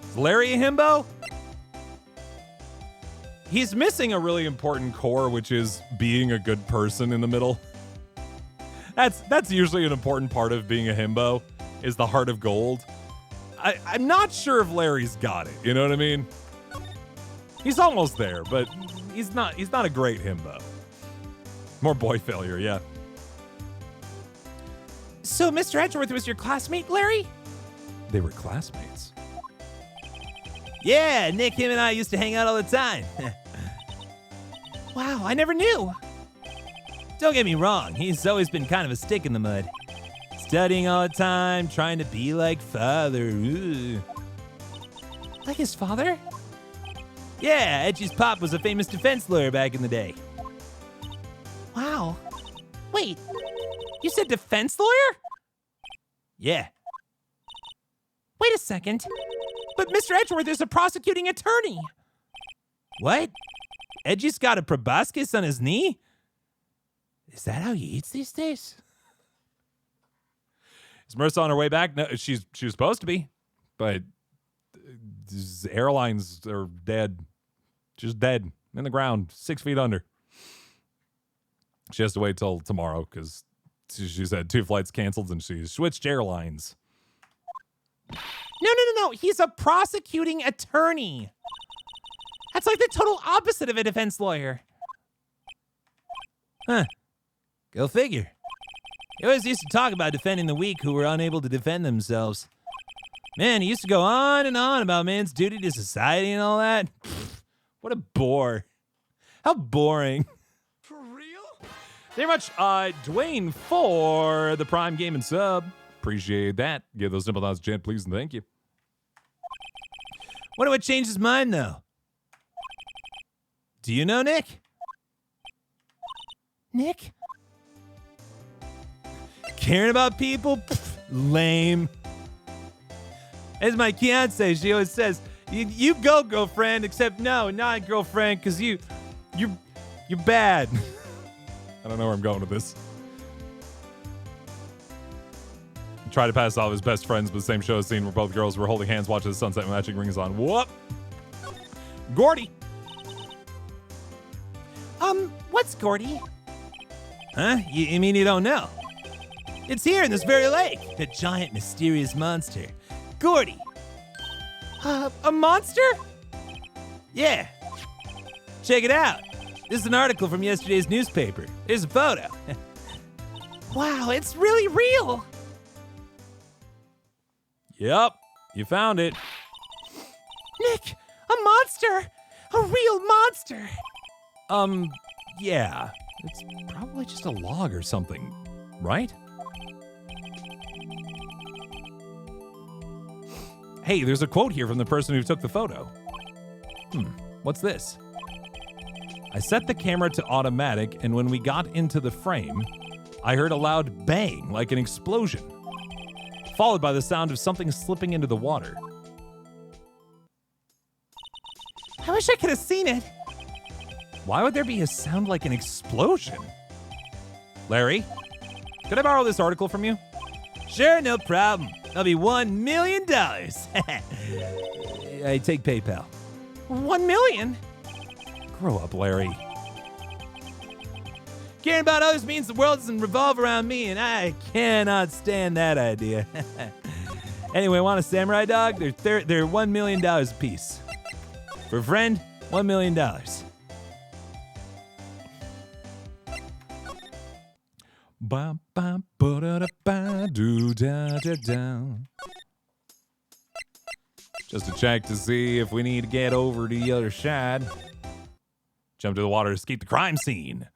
Is Larry a himbo? He's missing a really important core, which is being a good person in the middle. That's usually an important part of being a himbo, is the heart of gold. I'm not sure if Larry's got it, you know what I mean? He's almost there, but he's not a great himbo. More boy failure, yeah. So Mr. Edgeworth was your classmate, Larry? They were classmates. Yeah, Nick, him and I used to hang out all the time. Wow, I never knew. Don't get me wrong, he's always been kind of a stick in the mud. Studying all the time, trying to be like father. Ooh. Like his father? Yeah, Edgy's pop was a famous defense lawyer back in the day. Wow. Wait, you said defense lawyer? Yeah. Wait a second. But Mr. Edgeworth is a prosecuting attorney. What? Edgy's got a proboscis on his knee? Is that how he eats these days? Is Marissa on her way back? No, she was supposed to be, but these airlines are dead. Just dead in the ground, 6 feet under. She has to wait till tomorrow because she's had 2 flights canceled and she switched airlines. No. He's a prosecuting attorney. That's like the total opposite of a defense lawyer. Huh. Go figure. He always used to talk about defending the weak who were unable to defend themselves. Man, he used to go on and on about man's duty to society and all that. Pfft, what a bore. How boring. For real? Very much, Dwayne for the Prime Game and sub. Appreciate that. Give those simple thoughts a chant, please, and thank you. Wonder what changed his mind, though. Do you know Nick? Nick? Caring about people? Pfft, lame. As my fiance, she always says, you go, girlfriend, except no, not girlfriend, because you're bad. I don't know where I'm going with this. Try to pass off as best friends, but the same show scene where both girls were holding hands watching the sunset and matching rings on. Whoop! Gordy! What's Gordy? Huh? You mean you don't know? It's here in this very lake. A giant, mysterious monster. Gordy. A monster? Yeah. Check it out. This is an article from yesterday's newspaper. Here's a photo. Wow, it's really real. Yep, you found it. Nick, a monster! A real monster! Yeah. It's probably just a log or something, right? Hey, there's a quote here from the person who took the photo. What's this? I set the camera to automatic, and when we got into the frame, I heard a loud bang like an explosion, followed by the sound of something slipping into the water. I wish I could have seen it. Why would there be a sound like an explosion? Larry, could I borrow this article from you? Sure, no problem. That'll be $1 million. I take PayPal. 1 million? Grow up, Larry. Caring about others means the world doesn't revolve around me, and I cannot stand that idea. Anyway, want a samurai dog? They're $1 million a piece. For a friend, $1 million. Ba ba ba da da ba do da da da. Just to check to see if we need to get over to the other side. Jump to the water to escape the crime scene.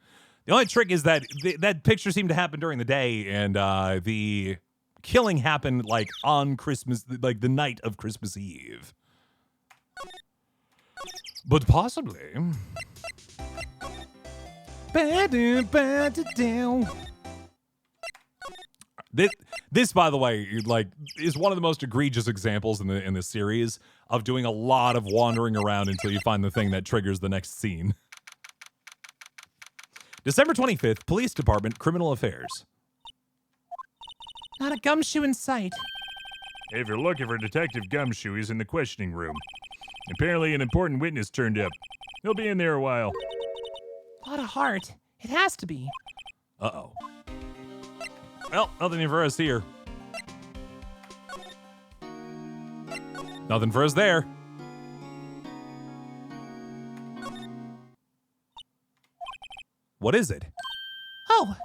The only trick is that that picture seemed to happen during the day, and the killing happened like on Christmas, like the night of Christmas Eve. But possibly. This, by the way, like, is one of the most egregious examples in the series of doing a lot of wandering around until you find the thing that triggers the next scene. December 25th, Police Department, Criminal Affairs. Not a gumshoe in sight. If you're looking for Detective Gumshoe, he's in the questioning room. Apparently an important witness turned up. He'll be in there a while. A lot of heart. It has to be. Uh-oh. Well, nothing for us here. Nothing for us there. What is it? Oh,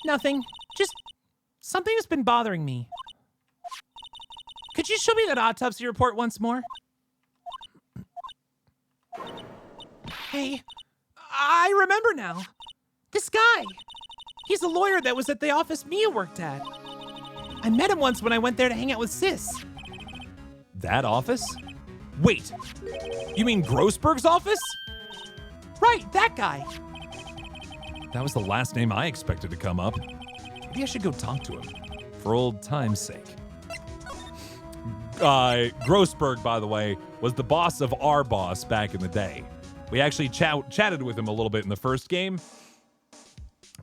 nothing. Just something has been bothering me. Could you show me that autopsy report once more? Hey, I remember now. This guy. He's the lawyer that was at the office Mia worked at. I met him once when I went there to hang out with Sis. That office? Wait, you mean Grossberg's office? Right, that guy. That was the last name I expected to come up. Maybe I should go talk to him, for old time's sake. Grossberg, by the way, was the boss of our boss back in the day. We actually chatted with him a little bit in the first game.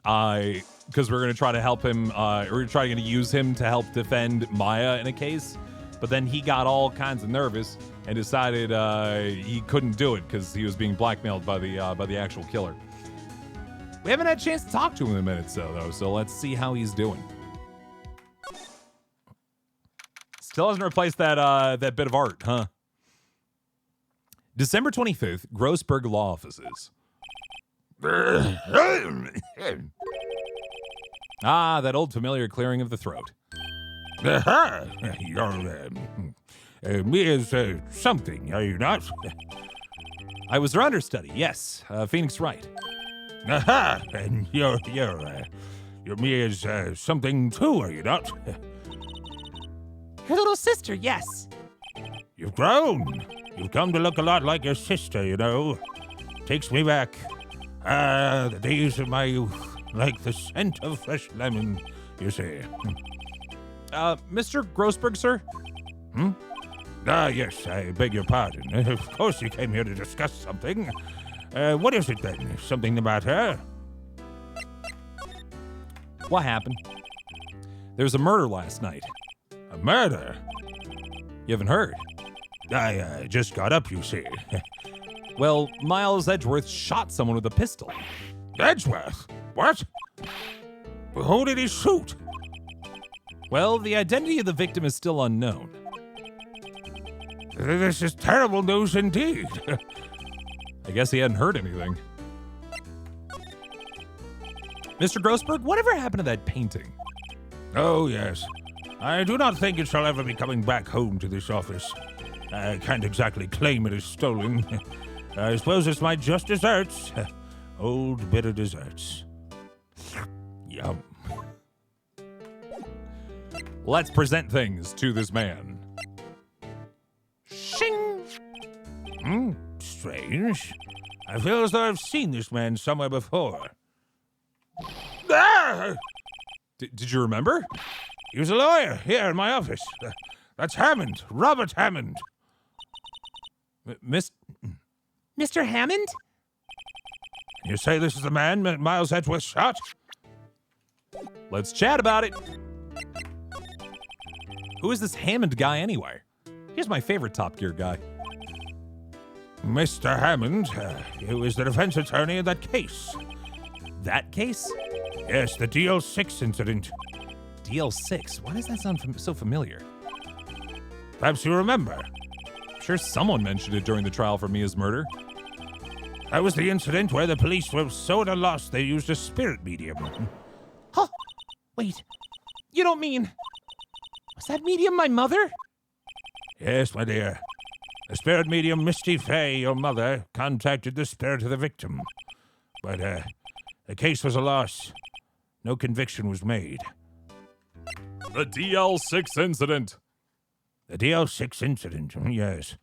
Because we're going to try to help him, we're trying to use him to help defend Maya in a case. But then he got all kinds of nervous and decided he couldn't do it because he was being blackmailed by the actual killer. We haven't had a chance to talk to him in a minute, though, so let's see how he's doing. Still hasn't replaced that bit of art, huh? December 25th, Grossberg Law Offices. That old familiar clearing of the throat. You're Mia's something, are you not? I was her understudy, yes, Phoenix Wright. Aha! And you're Mia's something too, are you not? Your little sister, yes. You've grown. You've come to look a lot like your sister, you know. Takes me back. The days of my youth, like the scent of fresh lemon, you say. Mr. Grossberg, sir? Yes, I beg your pardon. Of course you came here to discuss something. What is it then? Something the matter? What happened? There was a murder last night. A murder? You haven't heard? I just got up, you see. Well, Miles Edgeworth shot someone with a pistol. Edgeworth? What? Who did he shoot? Well, the identity of the victim is still unknown. This is terrible news indeed. I guess he hadn't heard anything. Mr. Grossberg, whatever happened to that painting? Oh, yes. I do not think it shall ever be coming back home to this office. I can't exactly claim it is stolen. I suppose it's my just desserts. Old bitter desserts. Yum. Let's present things to this man. Shing! Strange. I feel as though I've seen this man somewhere before. Ah! Did you remember? He was a lawyer here in my office. That's Hammond, Robert Hammond. Mr. Hammond? You say this is the man Miles Edgeworth shot? Let's chat about it. Who is this Hammond guy anyway? He's my favorite Top Gear guy. Mr. Hammond, who is the defense attorney in that case. That case? Yes, the DL6 incident. DL6? Why does that sound so familiar? Perhaps you remember. I'm sure someone mentioned it during the trial for Mia's murder. That was the incident where the police were so at a loss they used a spirit medium. Huh? Wait, you don't mean... Was that medium my mother? Yes, my dear. The spirit medium Misty Fay, your mother, contacted the spirit of the victim. But, the case was a loss. No conviction was made. The DL6 incident. The DL6 incident, yes.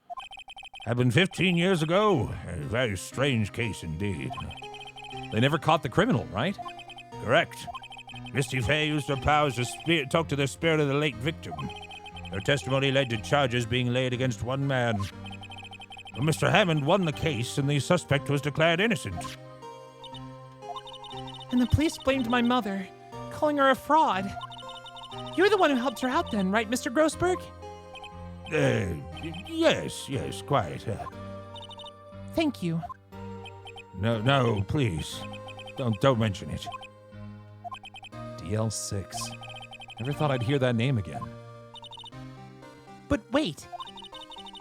Happened 15 years ago. A very strange case indeed. They never caught the criminal, right? Correct. Misty Fey used her powers to talk to the spirit of the late victim. Her testimony led to charges being laid against one man. But Mr. Hammond won the case, and the suspect was declared innocent. And the police blamed my mother, calling her a fraud. You're the one who helped her out then, right, Mr. Grossberg? Yes, quite. Thank you. No, please. Don't mention it. DL6. Never thought I'd hear that name again. But wait,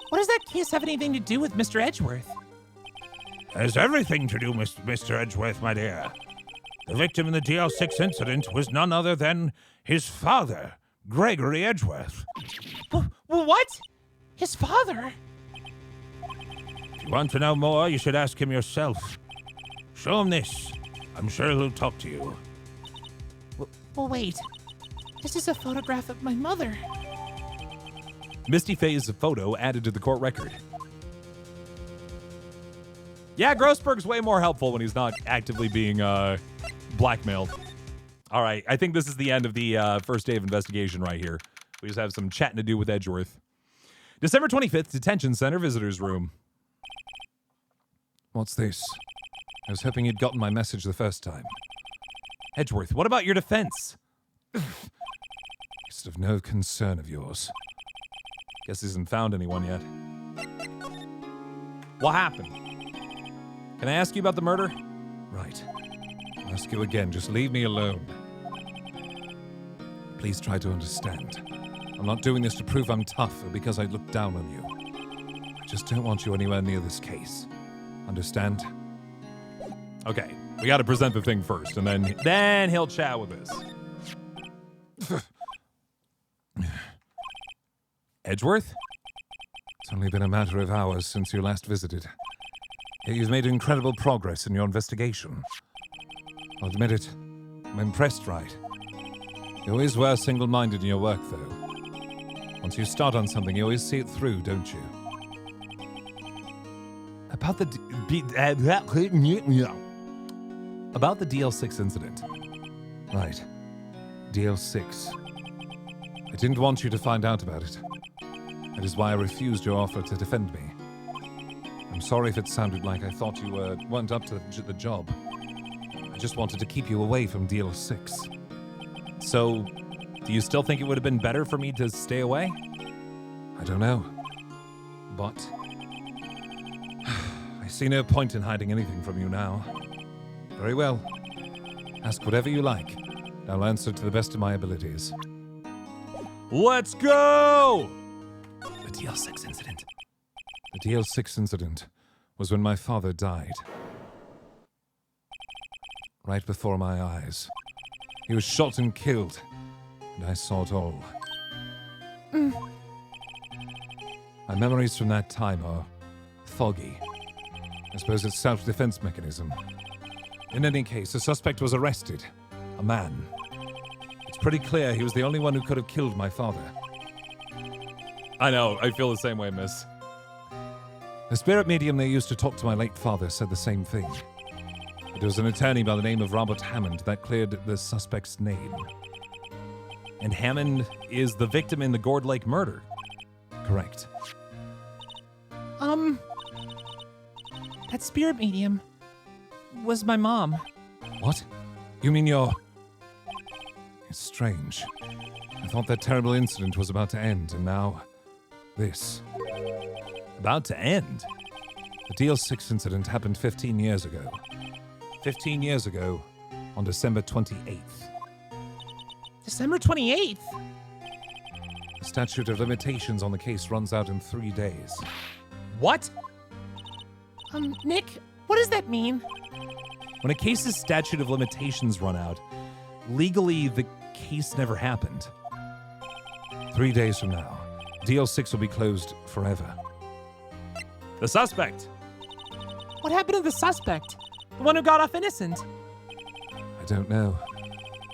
what does that case have anything to do with Mr. Edgeworth? Has everything to do with Mr. Edgeworth, my dear. The victim in the DL6 incident was none other than his father, Gregory Edgeworth. What? His father? If you want to know more, you should ask him yourself. Show him this. I'm sure he'll talk to you. Well, wait. This is a photograph of my mother. Misty Fey's photo added to the court record. Yeah, Grossberg's way more helpful when he's not actively being blackmailed. All right, I think this is the end of the first day of investigation right here. We just have some chatting to do with Edgeworth. December 25th, Detention Center Visitors Room. What's this? I was hoping you'd gotten my message the first time. Edgeworth, what about your defense? It's of no concern of yours. Guess he hasn't found anyone yet. What happened? Can I ask you about the murder? Right. I'll ask you again, just leave me alone. Please try to understand. I'm not doing this to prove I'm tough or because I look down on you. I just don't want you anywhere near this case. Understand? Okay, we gotta present the thing first, and then he'll chat with us. Edgeworth? It's only been a matter of hours since you last visited. Yet you've made incredible progress in your investigation. I'll admit it, I'm impressed, Wright. You always were single-minded in your work, though. Once you start on something, you always see it through, don't you? About the DL6 incident. Right. DL6. I didn't want you to find out about it. That is why I refused your offer to defend me. I'm sorry if it sounded like I thought you weren't up to the job. I just wanted to keep you away from DL6. So, do you still think it would have been better for me to stay away? I don't know. But I see no point in hiding anything from you now. Very well. Ask whatever you like. I'll answer to the best of my abilities. Let's go! The DL6 incident. The DL6 incident was when my father died. Right before my eyes. He was shot and killed, and I saw it all. My memories from that time are foggy. I suppose it's self-defense mechanism. In any case, the suspect was arrested. A man. It's pretty clear he was the only one who could have killed my father. I know, I feel the same way, miss. The spirit medium they used to talk to my late father said the same thing. It was an attorney by the name of Robert Hammond that cleared the suspect's name. And Hammond is the victim in the Gourd Lake murder. Correct. That spirit medium was my mom. What? You mean you're... It's strange. I thought that terrible incident was about to end, and now... this. About to end? The DL6 incident happened 15 years ago. 15 years ago, on December 28th. December 28th? The statute of limitations on the case runs out in 3 days. What? Nick, what does that mean? When a case's statute of limitations run out, legally the case never happened. 3 days from now, DL6 will be closed forever. The suspect! What happened to the suspect? The one who got off innocent? I don't know.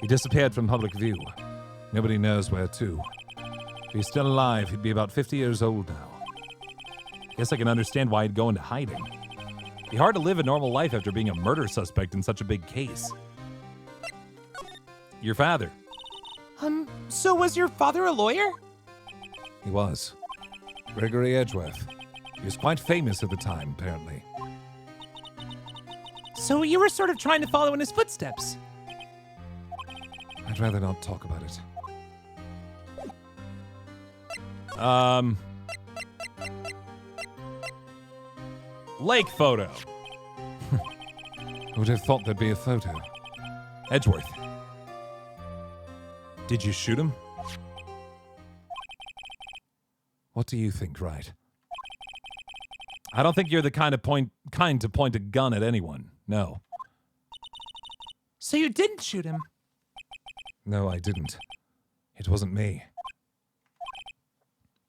He disappeared from public view. Nobody knows where to. If he's still alive, he'd be about 50 years old now. Guess I can understand why he'd go into hiding. It'd be hard to live a normal life after being a murder suspect in such a big case. Your father. So was your father a lawyer? He was. Gregory Edgeworth. He was quite famous at the time, apparently. So you were sort of trying to follow in his footsteps. I'd rather not talk about it. Lake photo. Who'd have thought there'd be a photo? Edgeworth. Did you shoot him? What do you think, Wright? I don't think you're the kind to point a gun at anyone. No. So you didn't shoot him? No, I didn't. It wasn't me.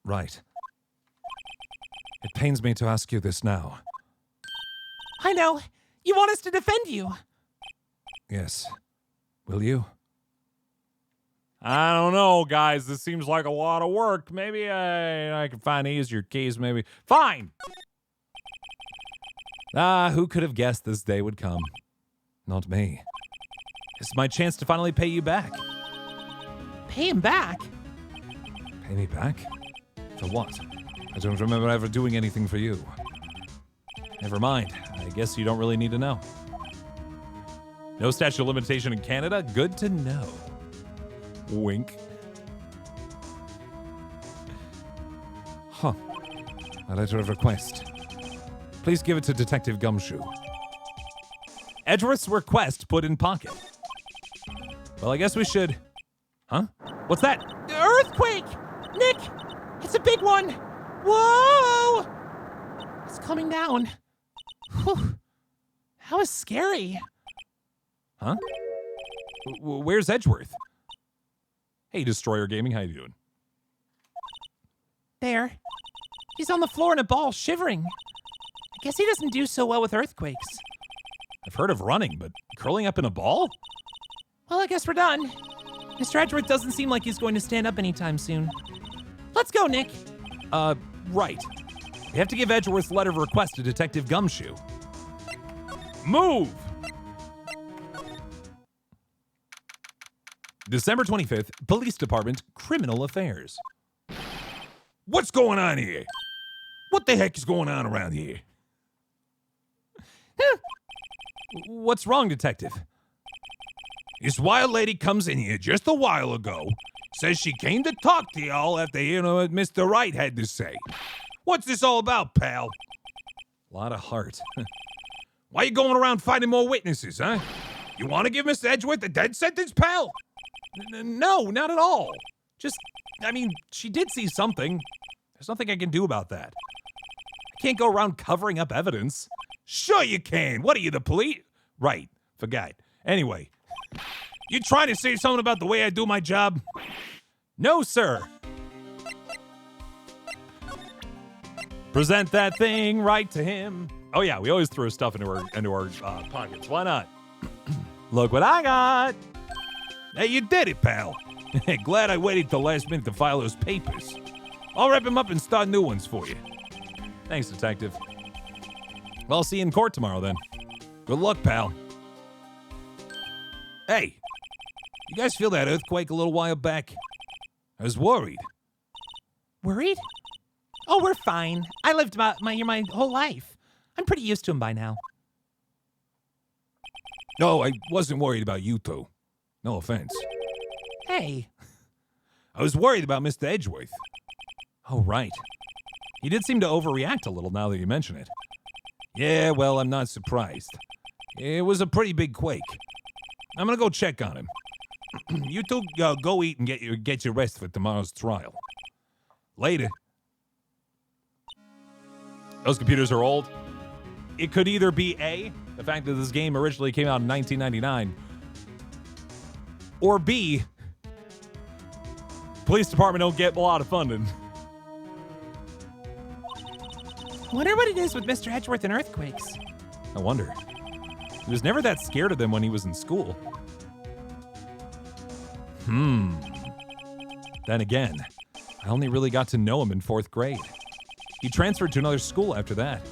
Right. It pains me to ask you this now. I know. You want us to defend you. Yes. Will you? I don't know, guys. This seems like a lot of work. Maybe I can find easier keys, maybe. Fine! Who could have guessed this day would come? Not me. This is my chance to finally pay you back. Pay him back? Pay me back? For what? I don't remember ever doing anything for you. Never mind. I guess you don't really need to know. No statute of limitation in Canada? Good to know. Wink. Huh. A letter of request. Please give it to Detective Gumshoe. Edgeworth's request put in pocket. Well, I guess we should... Huh? What's that? Earthquake! Nick! It's a big one! Whoa! It's coming down. Whew. That was scary. Huh? Where's Edgeworth? Hey, Destroyer Gaming, how you doing? There. He's on the floor in a ball, shivering. I guess he doesn't do so well with earthquakes. I've heard of running, but curling up in a ball? Well, I guess we're done. Mr. Edgeworth doesn't seem like he's going to stand up anytime soon. Let's go, Nick. Right. We have to give Edgeworth's letter of request to Detective Gumshoe. Move! December 25th, Police Department, Criminal Affairs. What's going on here? What the heck is going on around here? What's wrong, Detective? This wild lady comes in here just a while ago, says she came to talk to y'all after hearing what Mr. Wright had to say. What's this all about, pal? A lot of heart. Why you going around finding more witnesses, huh? You want to give Mr. Edgeworth a death sentence, pal? No, not at all. Just, I mean, she did see something. There's nothing I can do about that. I can't go around covering up evidence. Sure you can. What are you, the police? Right, forgot. Anyway, you trying to say something about the way I do my job? No, sir. Present that thing right to him. Oh yeah, we always throw stuff into our pockets. Why not? Look what I got. Hey, you did it, pal. Glad I waited till last minute to file those papers. I'll wrap them up and start new ones for you. Thanks, Detective. Well, I'll see you in court tomorrow then. Good luck, pal. Hey, you guys feel that earthquake a little while back? I was worried. Worried? Oh, we're fine. I lived my whole life. I'm pretty used to him by now. No, I wasn't worried about you two. No offense. Hey. I was worried about Mr. Edgeworth. Oh, right. He did seem to overreact a little now that you mention it. Yeah, well, I'm not surprised. It was a pretty big quake. I'm gonna go check on him. You two go eat and get your rest for tomorrow's trial. Later. Those computers are old. It could either be A, the fact that this game originally came out in 1999, or B, police department don't get a lot of funding. Wonder what it is with Mr. Edgeworth and earthquakes. I wonder. He was never that scared of them when he was in school. Then again, I only really got to know him in 4th grade. He transferred to another school after that.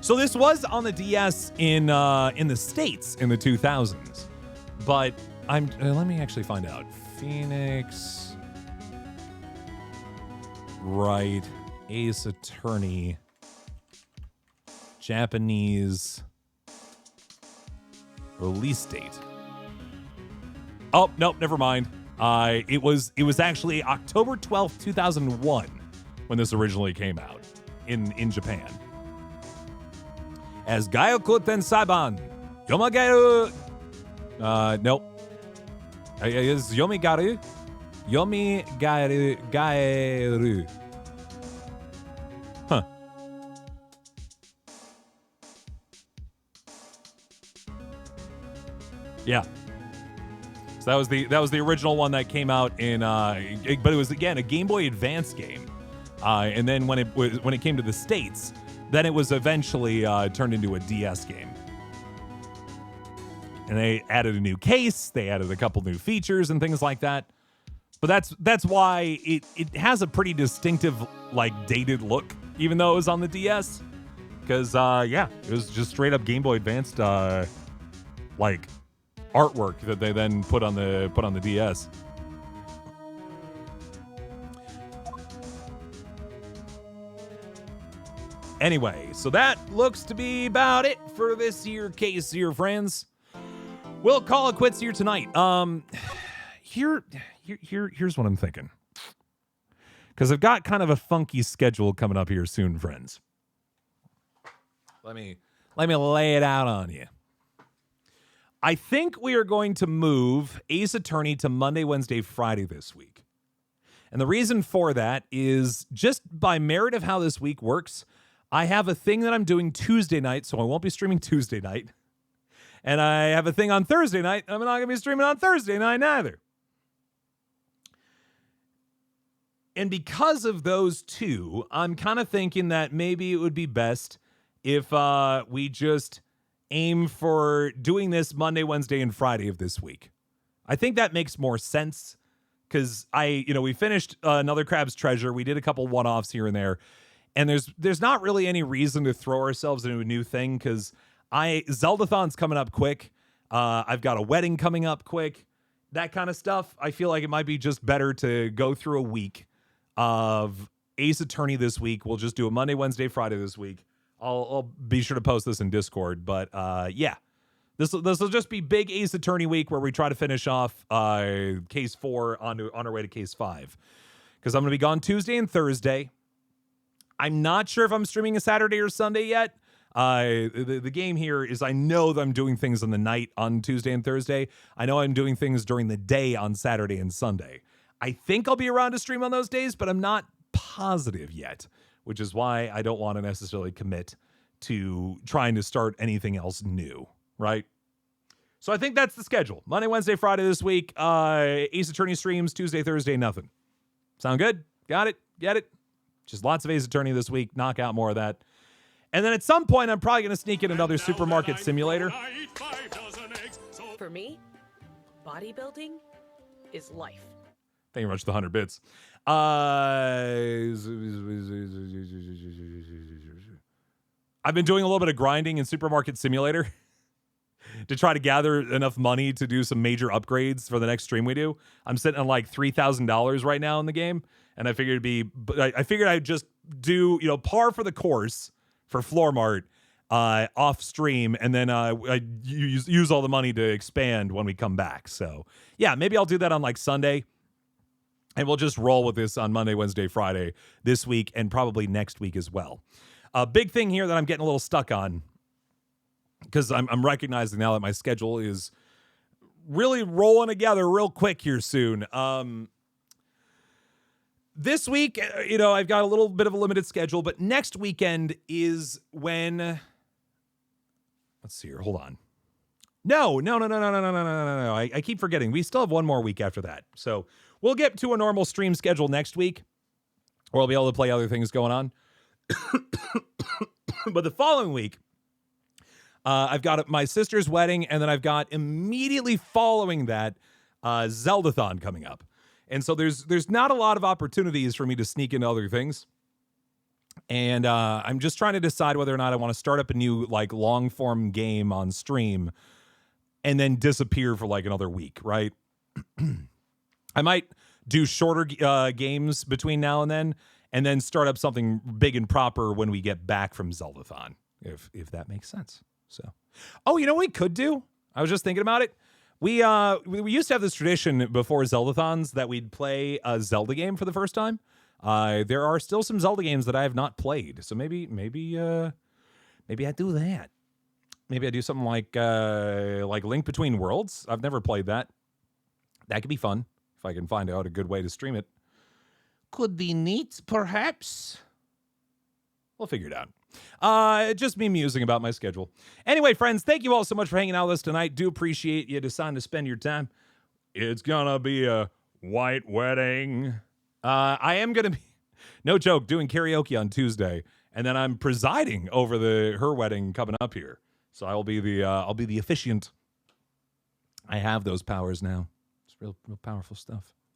So this was on the DS in the States in the 2000s. But let me actually find out. Phoenix Wright, Ace Attorney, Japanese release date. Oh, nope, never mind. It was actually October 12th, 2001 when this originally came out in Japan. As Gaioku Tensaiban, Yomigaru. Nope. Is Yomigaru? Yomigaru. Huh. Yeah. So that was the original one that came out in but it was again a Game Boy Advance game. And then when it came to the States, then it was eventually turned into a DS game. And they added a new case, they added a couple new features and things like that. But that's why it has a pretty distinctive, like, dated look, even though it was on the DS. Because it was just straight up Game Boy Advanced like artwork that they then put on the DS. Anyway, so that looks to be about it for this here case here, friends. We'll call it quits here tonight. Here's what I'm thinking. Because I've got kind of a funky schedule coming up here soon, friends. Let me lay it out on you. I think we are going to move Ace Attorney to Monday, Wednesday, Friday this week. And the reason for that is just by merit of how this week works, I have a thing that I'm doing Tuesday night, so I won't be streaming Tuesday night. And I have a thing on Thursday night. I'm not going to be streaming on Thursday night either. And because of those two, I'm kind of thinking that maybe it would be best if we just aim for doing this Monday, Wednesday, and Friday of this week. I think that makes more sense because we finished Another Crab's Treasure. We did a couple one-offs here and there. And there's not really any reason to throw ourselves into a new thing because Zeldathon's coming up quick. I've got a wedding coming up quick. That kind of stuff. I feel like it might be just better to go through a week of Ace Attorney this week. We'll just do a Monday, Wednesday, Friday this week. I'll be sure to post this in Discord. But this will just be big Ace Attorney week where we try to finish off Case 4 on our way to Case 5. Because I'm going to be gone Tuesday and Thursday. I'm not sure if I'm streaming a Saturday or Sunday yet. The game here is I know that I'm doing things on the night on Tuesday and Thursday. I know I'm doing things during the day on Saturday and Sunday. I think I'll be around to stream on those days, but I'm not positive yet, which is why I don't want to necessarily commit to trying to start anything else new, right? So I think that's the schedule. Monday, Wednesday, Friday this week. Ace Attorney streams, Tuesday, Thursday, nothing. Sound good? Got it? Get it? Just lots of Ace Attorney this week. Knock out more of that. And then at some point, I'm probably going to sneak in another supermarket simulator. For me, bodybuilding is life. Thank you very much for the 100 bits. I've been doing a little bit of grinding in Supermarket Simulator to try to gather enough money to do some major upgrades for the next stream we do. I'm sitting on like $3,000 right now in the game, and I figured I'd just do par for the course for Floor Mart off stream, and then I use all the money to expand when we come back. So yeah, maybe I'll do that on like Sunday. And we'll just roll with this on Monday, Wednesday, Friday this week and probably next week as well. A big thing here that I'm getting a little stuck on because I'm recognizing now that my schedule is really rolling together real quick here soon. This week, I've got a little bit of a limited schedule, but next weekend is when... Let's see here. Hold on. No. I keep forgetting. We still have one more week after that. So we'll get to a normal stream schedule next week, or I'll be able to play other things going on. But the following week, I've got my sister's wedding, and then I've got immediately following that Zeldathon coming up. And so there's not a lot of opportunities for me to sneak into other things. And I'm just trying to decide whether or not I want to start up a new like long form game on stream and then disappear for like another week, right? I might do shorter games between now and then start up something big and proper when we get back from Zeldathon, if that makes sense. So, oh, you know what we could do? I was just thinking about it. We used to have this tradition before Zeldathons that we'd play a Zelda game for the first time. There are still some Zelda games that I have not played, so maybe I do that. Maybe I do something like Link Between Worlds. I've never played that. That could be fun if I can find out a good way to stream it. Could be neat, perhaps. We'll figure it out. Just me musing about my schedule. Anyway, friends, thank you all so much for hanging out with us tonight. Do appreciate you deciding to spend your time. It's gonna be a white wedding. I am gonna be, no joke, doing karaoke on Tuesday, and then I'm presiding over her wedding coming up here. So I'll be the officiant. I have those powers now. It's real powerful stuff.